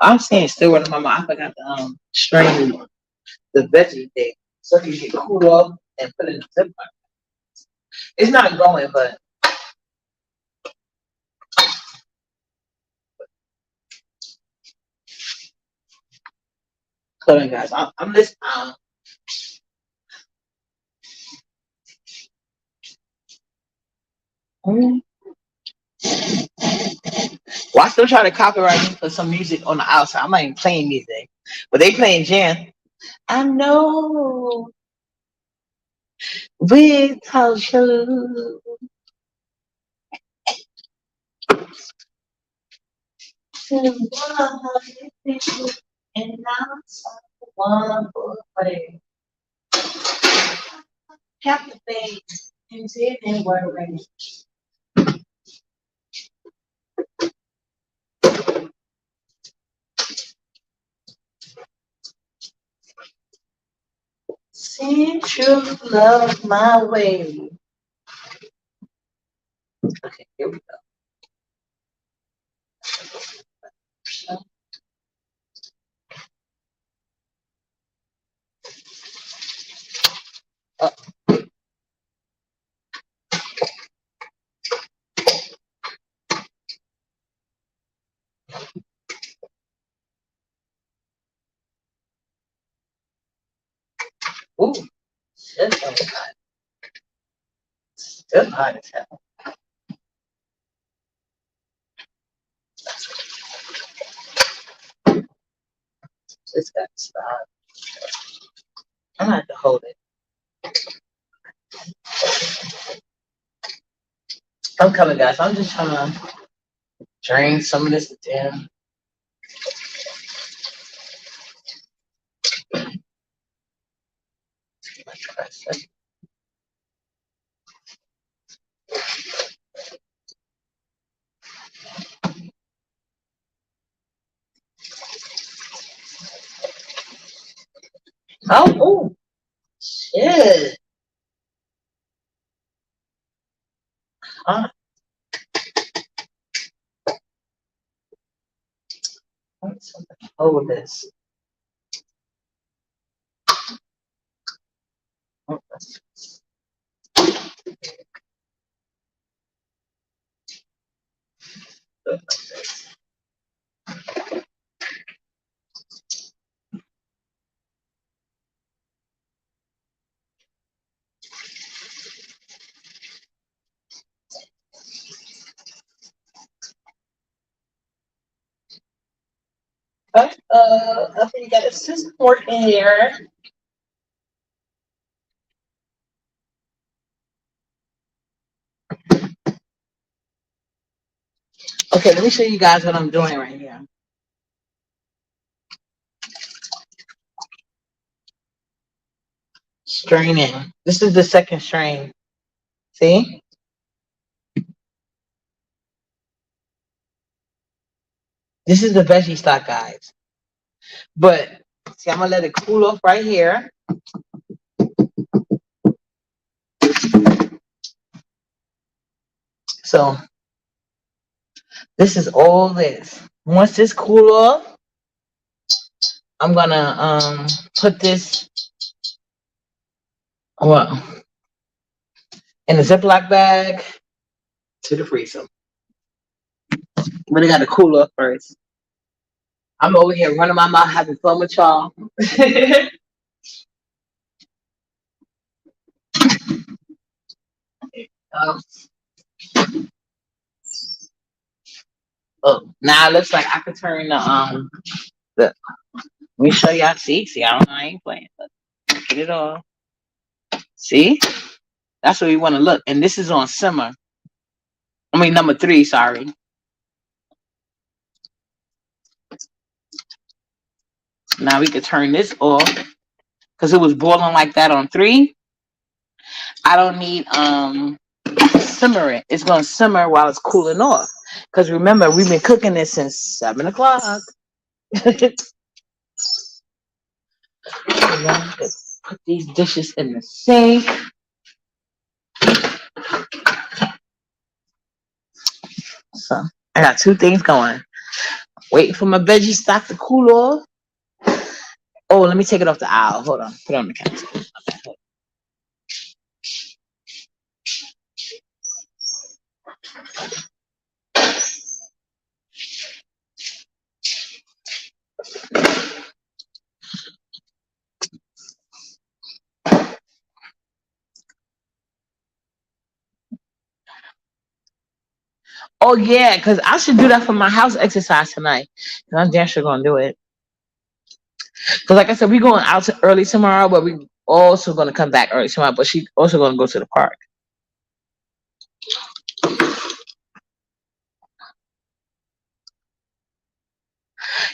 I'm saying still running my mind. I forgot to strain the veggie thing so you can cool off and put it in the zip. It's not going, but hold on, guys. I'm listening. Well, I still try to copyright me for some music on the outside. I'm not even playing music, but they playing jam. I know without you. And now one way. Captivate and sit and worry. Since you love my way. Okay, here we go. It's hot as hell. It's got to stop. I'm gonna have to hold it. I'm coming, guys. I'm just trying to drain some of this damn. Oh, shit. Huh? Hold this. I think you got a system working here. Okay, let me show you guys what I'm doing right here. Straining. This is the second strain. See? This is the veggie stock, guys. But see, I'm gonna let it cool off right here. So this is all this. Once this cool off, I'm gonna put this well in a Ziploc bag to the freezer. But it gotta cool off first. I'm over here running my mouth, having fun with y'all. um, oh, now it looks like I could turn the let me show y'all. See, I don't know, I ain't playing. But get it all. See? That's where we want to look. And this is on simmer. I mean number 3, sorry. Now we could turn this off. Because it was boiling like that on 3. I don't need simmer it. It's gonna simmer while it's cooling off. Because remember, we've been cooking this since 7 o'clock. Put these dishes in the sink. So I got 2 things going. Waiting for my veggie stock to cool off. Oh, let me take it off the aisle. Hold on. Put it on the counter. Okay. Oh yeah, because I should do that for my house exercise tonight. And I'm damn sure gonna do it. Because like I said, we're going out early tomorrow, but we also gonna come back early tomorrow. But she also gonna go to the park.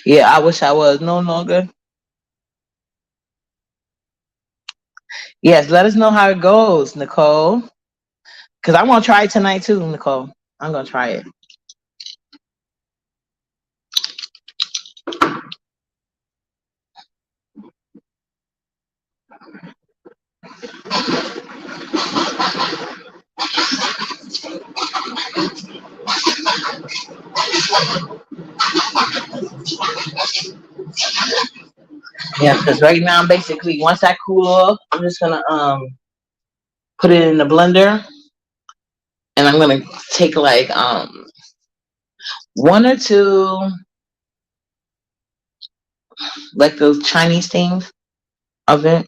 Yeah, I wish I was no longer. Yes, let us know how it goes, Nicole. Because I want to try it tonight too, Nicole. I'm gonna try it. Yeah, because right now, basically, once I cool off, I'm just gonna put it in the blender, and I'm gonna take like 1 or 2 like those Chinese things of it,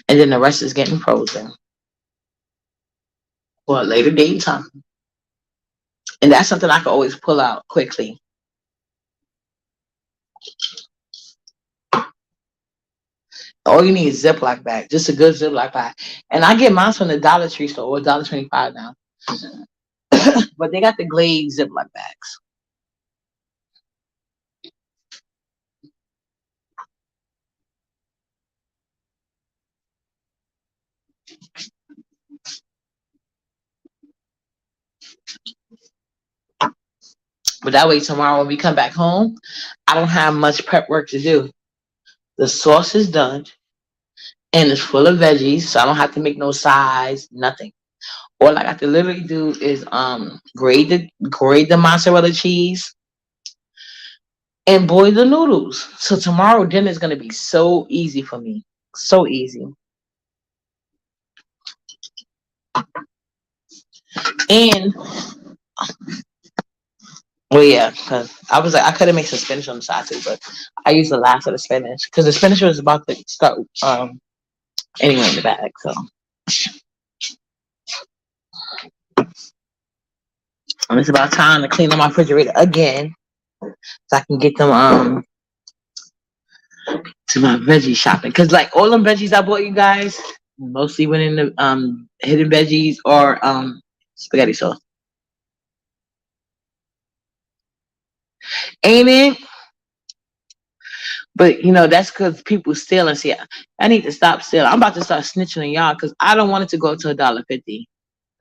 and then the rest is getting frozen for a later date and time. And that's something I can always pull out quickly. All you need is Ziploc bag, just a good Ziploc bag. And I get mine from the Dollar Tree store, or $1.25 now. But they got the glazed Ziploc bags. But that way, tomorrow when we come back home, I don't have much prep work to do. The sauce is done and it's full of veggies, so I don't have to make no sides, nothing. All I got to literally do is grate the mozzarella cheese and boil the noodles. So tomorrow dinner is gonna be so easy for me. So easy. And well, yeah, because I was like, I could have made some spinach on the side too, but I used the last of the spinach because the spinach was about to start anyway in the bag. So and it's about time to clean up my refrigerator again so I can get them to my veggie shopping. Because like all them veggies I bought you guys mostly went in the hidden veggies or spaghetti sauce. Ain't it? But you know that's because people steal and see. I need to stop stealing. I'm about to start snitching on y'all because I don't want it to go to $1.50.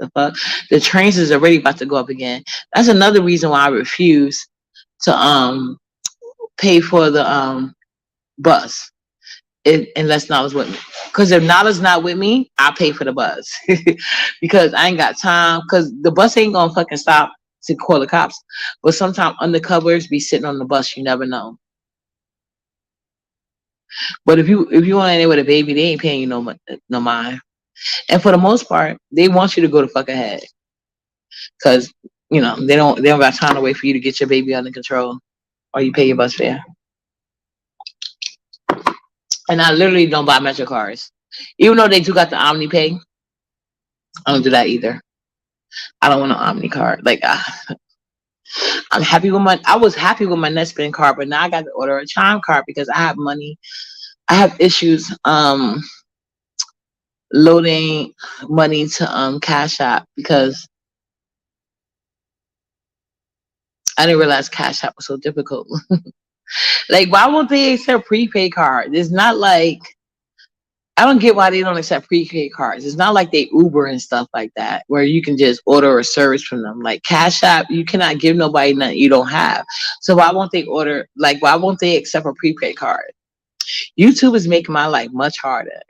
The fuck, the trains is already about to go up again. That's another reason why I refuse to pay for the bus unless Nala's with me. Because if Nala's not with me, I pay for the bus because I ain't got time. Because the bus ain't gonna fucking stop to call the cops. But sometimes undercovers be sitting on the bus. You never know. But if you want in there with a baby, they ain't paying you no mind. And for the most part, they want you to go the fuck ahead because they don't got time to wait for you to get your baby under control or you pay your bus fare. And I literally don't buy Metro cards, even though they do got the Omni Pay. I don't do that either. I don't want an Omni card. Like I'm happy with my. I was happy with my Netspend card, but now I got to order a Chime card because I have money. I have issues loading money to Cash App because I didn't realize Cash App was so difficult. Like, why won't they accept prepaid cards? It's not like I don't get why they don't accept prepaid cards. It's not like they Uber and stuff like that, where you can just order a service from them. Like Cash App, you cannot give nobody nothing you don't have. So why won't they order? Like, why won't they accept a prepaid card? YouTube is making my life much harder.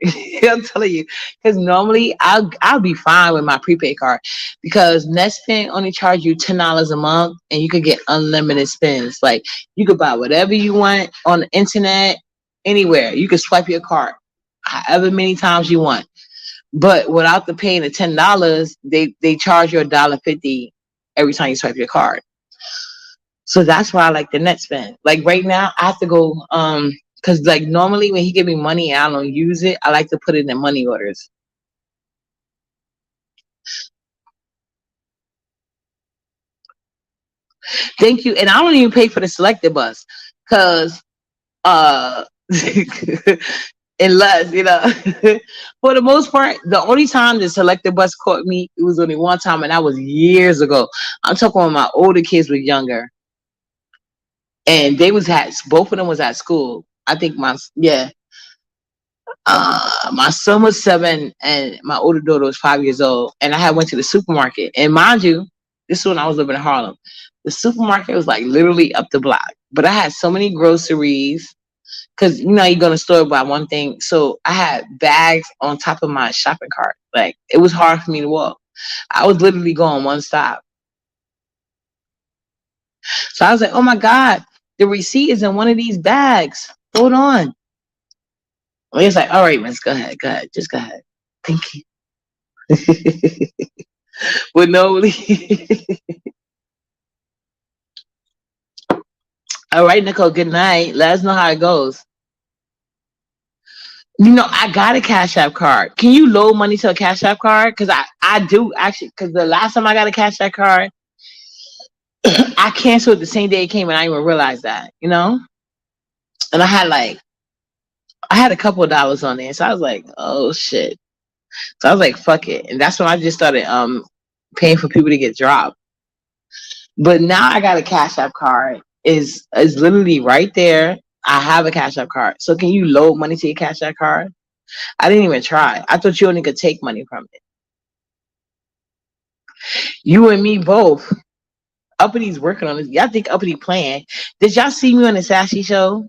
I'm telling you, because normally I'll be fine with my prepaid card because Netspend only charge you $10 a month and you could get unlimited spins. Like you could buy whatever you want on the internet, anywhere. You could swipe your card however many times you want. But without the paying the $10, they charge you $1.50 every time you swipe your card. So that's why I like the Netspend. Like right now, I have to go because like normally when he give me money and I don't use it, I like to put it in money orders. Thank you. And I don't even pay for the selected bus because uh unless for the most part, the only time the selected bus caught me, it was only one time and that was years ago. I'm talking when my older kids were younger and they was at both of them was at school. I think my son was 7 and my older daughter was 5 years old. And I had went to the supermarket. And mind you, this is when I was living in Harlem. The supermarket was like literally up the block. But I had so many groceries because you go to the store buy one thing. So I had bags on top of my shopping cart. Like it was hard for me to walk. I was literally going one stop. So I was like, oh my God, the receipt is in one of these bags. Hold on. Well, he's like, all right, miss, go ahead, just go ahead. Thank you. With no all right, Nicole, good night. Let us know how it goes. I got a Cash App card. Can you load money to a Cash App card? Because I do actually. Because the last time I got a Cash App card, I canceled the same day it came, and I didn't even realize that. And I had a couple of dollars on there, so I was like, oh shit. So I was like, fuck it, and that's when I just started paying for people to get dropped. But now I got a Cash App card. Is literally right there. I have a Cash App card. So can you load money to your Cash App card? I didn't even try. I thought you only could take money from it. You and me both. Uppity's working on this. Y'all think Uppity playing? Did y'all see me on the Sassy show?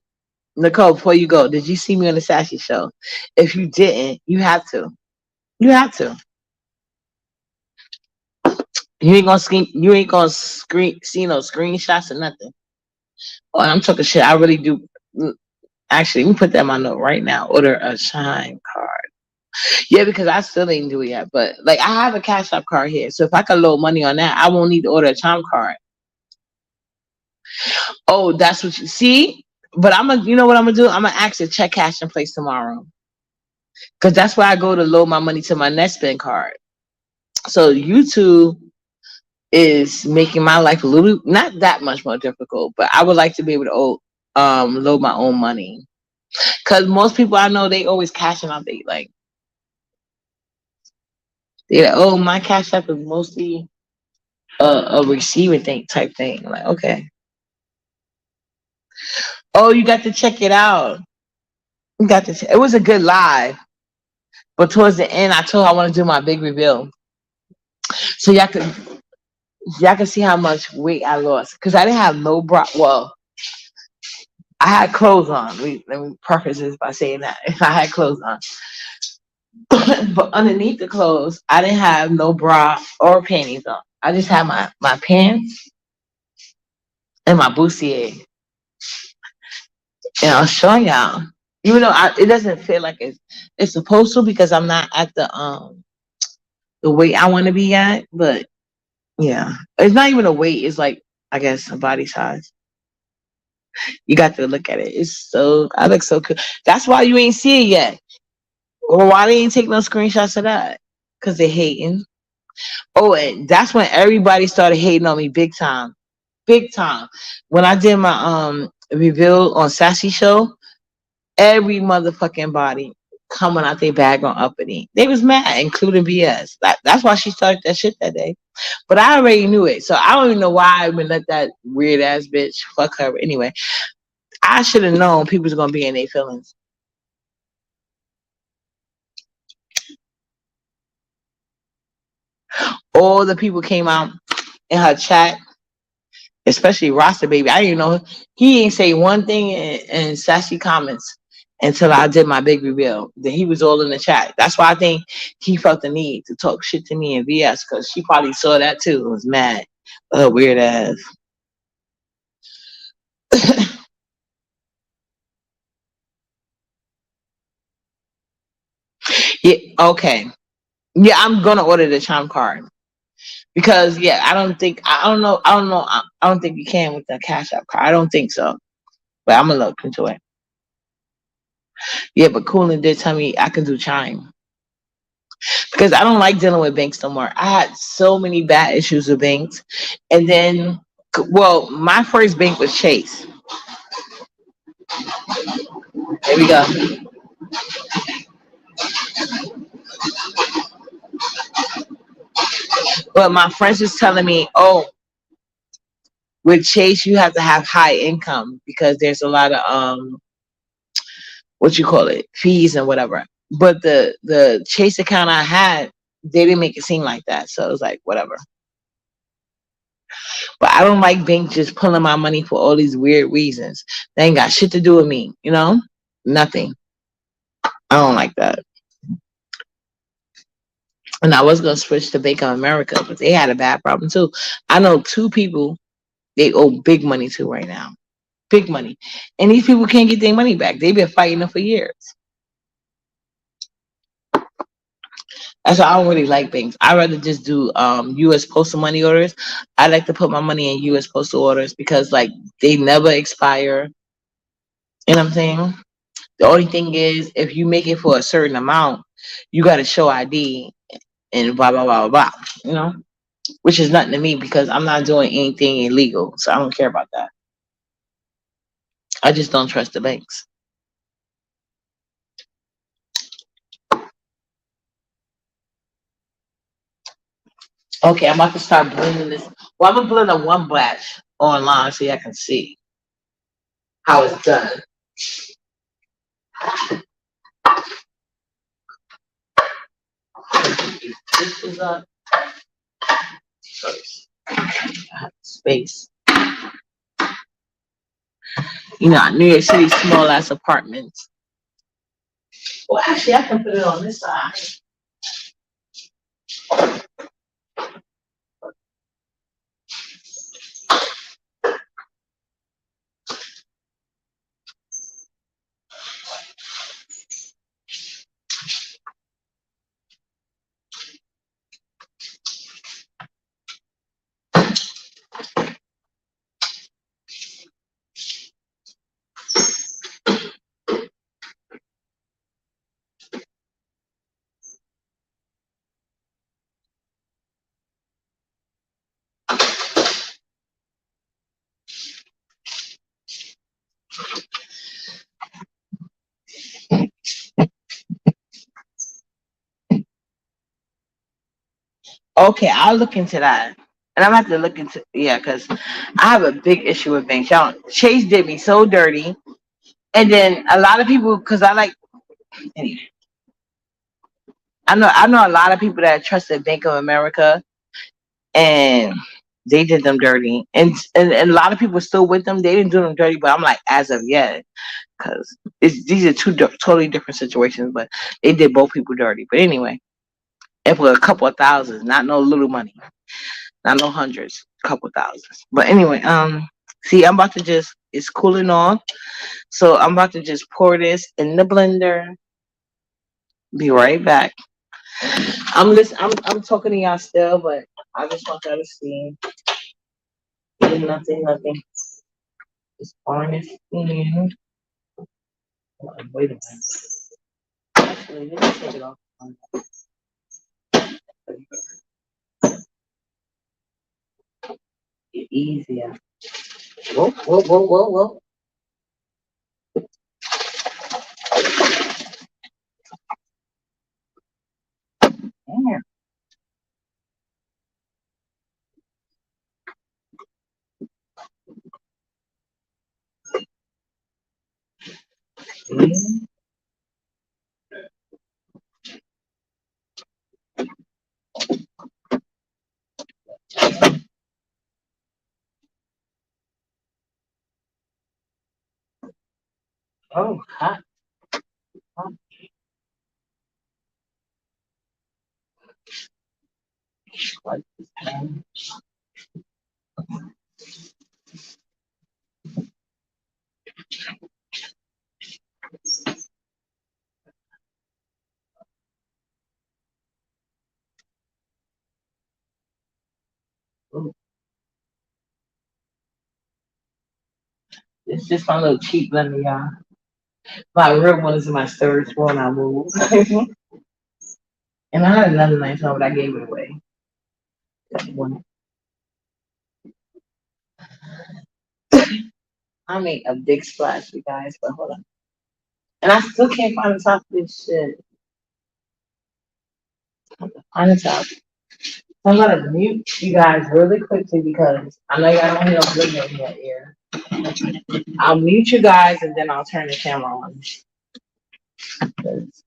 Nicole, before you go, did you see me on the Sassy show? If you didn't, you have to. You have to. You ain't gonna see no screenshots or nothing. Oh, and I'm talking shit. I really do. Actually, let me put that in my note right now. Order a Chime card. Yeah, because I still ain't do it yet. But like, I have a Cash App card here, so if I can load money on that, I won't need to order a Chime card. Oh, that's what you see. But you know what I'm gonna do? I'm gonna ask a check cash in place tomorrow, because that's where I go to load my money to my Netspend card. So YouTube is making my life a little, not that much more difficult, but I would like to be able to load my own money, because most people I know, they always cashing out. They're like, oh, my Cash App is mostly a receiver thing type thing. I'm like, okay. Oh, you got to check it out. You got to. It was a good live, but towards the end, I told her I want to do my big reveal, so y'all can see how much weight I lost, because I didn't have no bra. Well, I had clothes on. Let me preface this by saying that I had clothes on, but underneath the clothes, I didn't have no bra or panties on. I just had my pants and my bustier. And I'll show y'all. Even though it doesn't feel like it's supposed to, because I'm not at the weight I want to be at. But yeah, it's not even a weight. It's like, I guess, a body size. You got to look at it. I look so cool. That's why you ain't see it yet. Or why they ain't take no screenshots of that? Because they hating. Oh, and that's when everybody started hating on me big time. Big time. When I did my reveal on Sassy Show, every motherfucking body coming out their bag on Uppity. They was mad, including BS. That's why she started that shit that day. But I already knew it. So I don't even know why I even let that weird ass bitch fuck her. Anyway, I should have known people was gonna be in their feelings. All the people came out in her chat, especially Rasta Baby. I didn't know he ain't say one thing in sassy comments until I did my big reveal. Then he was all in the chat. That's why I think he felt the need to talk shit to me in VS, because she probably saw that too and was mad. Weird ass. Yeah, okay. Yeah, I'm gonna order the Chime card, because yeah, I don't think you can with the Cash App card. I don't think so. But I'm gonna look into it. Yeah, but Coolin did tell me I can do Chime, because I don't like dealing with banks no more. I had so many bad issues with banks, and then, well, my first bank was Chase. There we go. But my friends was telling me, oh, with Chase you have to have high income, because there's a lot of what you call it, fees and whatever. But the Chase account I had, they didn't make it seem like that, so it was like whatever. But I don't like banks just pulling my money for all these weird reasons. They ain't got shit to do with me, nothing. I don't like that. And I was gonna switch to Bank of America, but they had a bad problem too. I know two people they owe big money to right now, big money, and these people can't get their money back. They've been fighting them for years. That's why I don't really like banks. I rather just do U.S. postal money orders. I like to put my money in U.S. postal orders, because like they never expire. You know what I'm saying? The only thing is, if you make it for a certain amount, you got to show ID and blah blah blah blah blah. You know, which is nothing to me because I'm not doing anything illegal, so I don't care about that. I just don't trust the banks. Okay, I'm about to start blending this. Well, I'm gonna blend a one batch online so y'all can see how it's done. This is up first. I have space. You know, New York City, small ass apartments. Well, actually, I can put it on this side. Okay, I'll look into that. And I'm gonna have to look into because I have a big issue with banks. Y'all, Chase did me so dirty, and then a lot of people because I like. Anyway, I know a lot of people that trusted Bank of America, and they did them dirty, and a lot of people still with them. They didn't do them dirty, but I'm like as of yet because these are two totally different situations, but they did both people dirty. But anyway, and for a couple of thousands, not no little money. Not no hundreds, couple thousands. But anyway, see, I'm about to just it's cooling off, so I'm about to just pour this in the blender. Be right back. I'm talking to y'all still, but I just want y'all to see. Nothing. Just pouring this in. Wait a minute. Actually, let me take it off. Get easier. Whoa. Damn. Oh, hot. hot. Like this time. Ooh, it's just my little cheap blender, y'all. My real one is in my storage when I move. And I had another nice one, but I gave it away. That one. I made a big splash, you guys, but hold on. And I still can't find the top of this shit. On the top. So I'm gonna mute you guys really quickly because I know y'all don't hear no glitter in your ear. I'll mute you guys and then I'll turn the camera on. 'Cause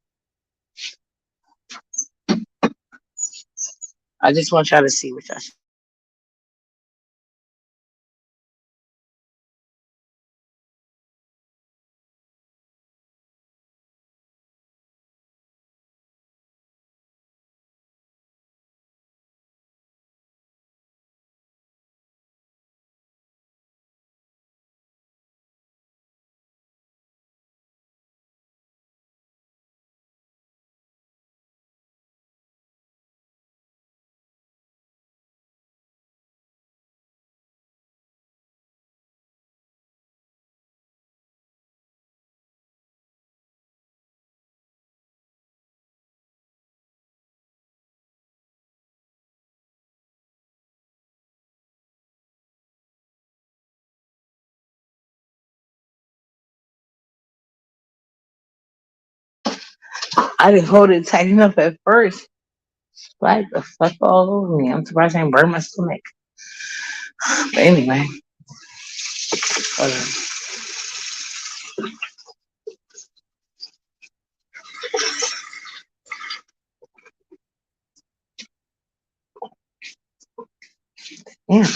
I just want y'all to see what y'all I didn't hold it tight enough at first. Like the fuck all over me. I'm surprised I didn't burn my stomach. But anyway, hold on. Yeah.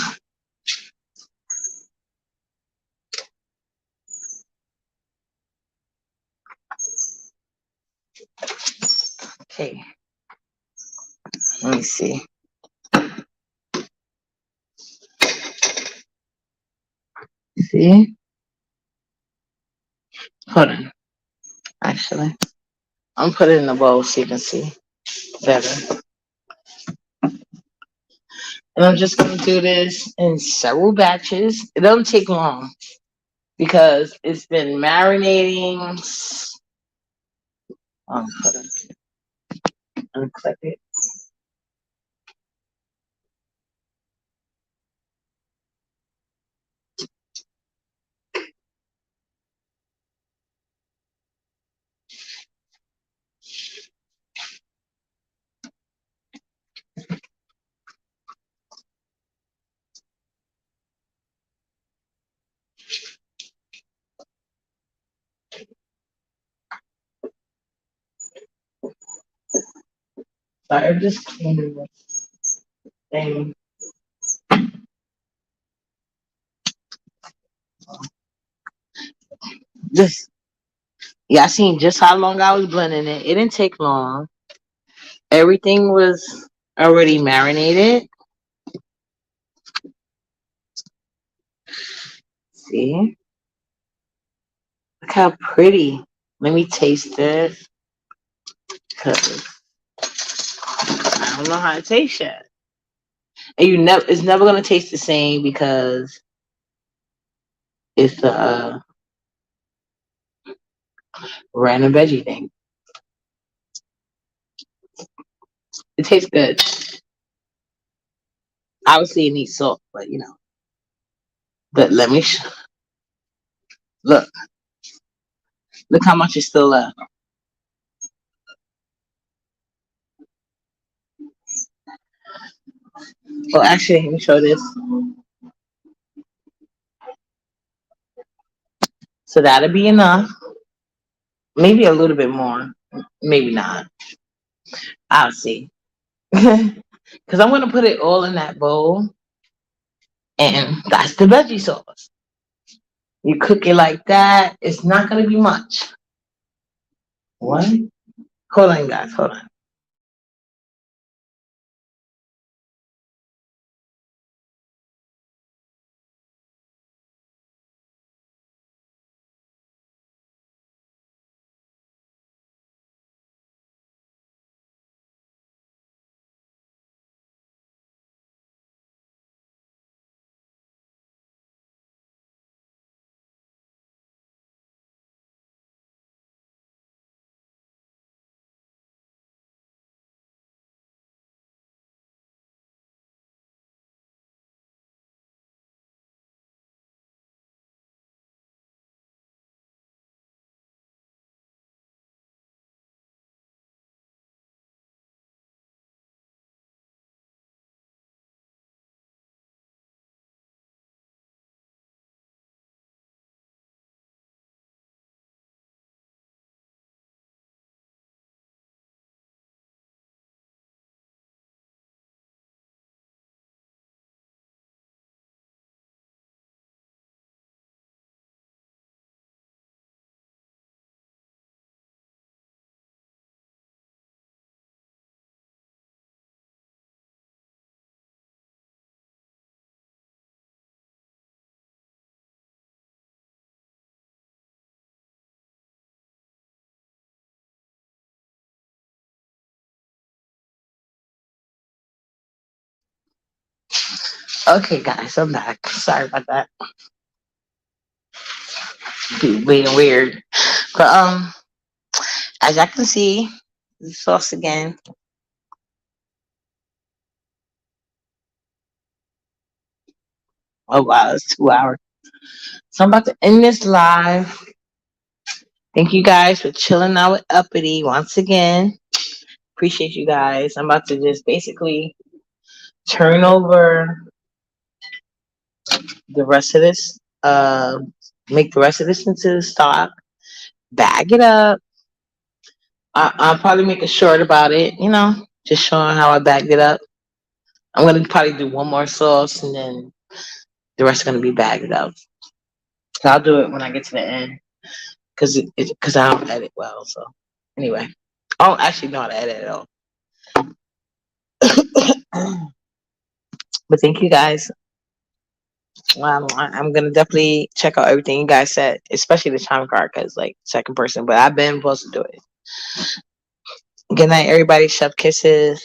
Okay. Let me see. See? Hold on. Actually, I'm putting it in the bowl so you can see better. And I'm just gonna do this in several batches. It doesn't take long because it's been marinating. Hold on. Unclip it. Sorry, I'm just cleaning this thing. Just yeah, I seen just how long I was blending it. It didn't take long. Everything was already marinated. See? Look how pretty. Let me taste this. Cause I don't know how to taste yet. And it's never gonna taste the same because it's a random veggie thing. It tastes good. Obviously, it needs salt, but you know. But look. Look how much is still left. Well, actually, let me show this. So that'll be enough. Maybe a little bit more. Maybe not. I'll see. Because I'm gonna put it all in that bowl, and that's the veggie sauce. You cook it like that. It's not gonna be much. What? Hold on, guys. Hold on. Okay, guys, I'm back. Sorry about that. Being weird. But as I can see, the sauce again. Oh wow, it's 2 hours. So I'm about to end this live. Thank you guys for chilling out with Uppity once again. Appreciate you guys. I'm about to just basically turn over the rest of this, make the rest of this into the stock, bag it up. I'll probably make a short about it, just showing how I bagged it up. I'm gonna probably do one more sauce and then the rest are gonna be bagged up. So I'll do it when I get to the end because I don't edit well. So anyway, I don't actually know how to edit at all. But thank you guys. I'm gonna definitely check out everything you guys said, especially the time card because like second person. But I've been supposed to do it. Good night, everybody. Chef kisses.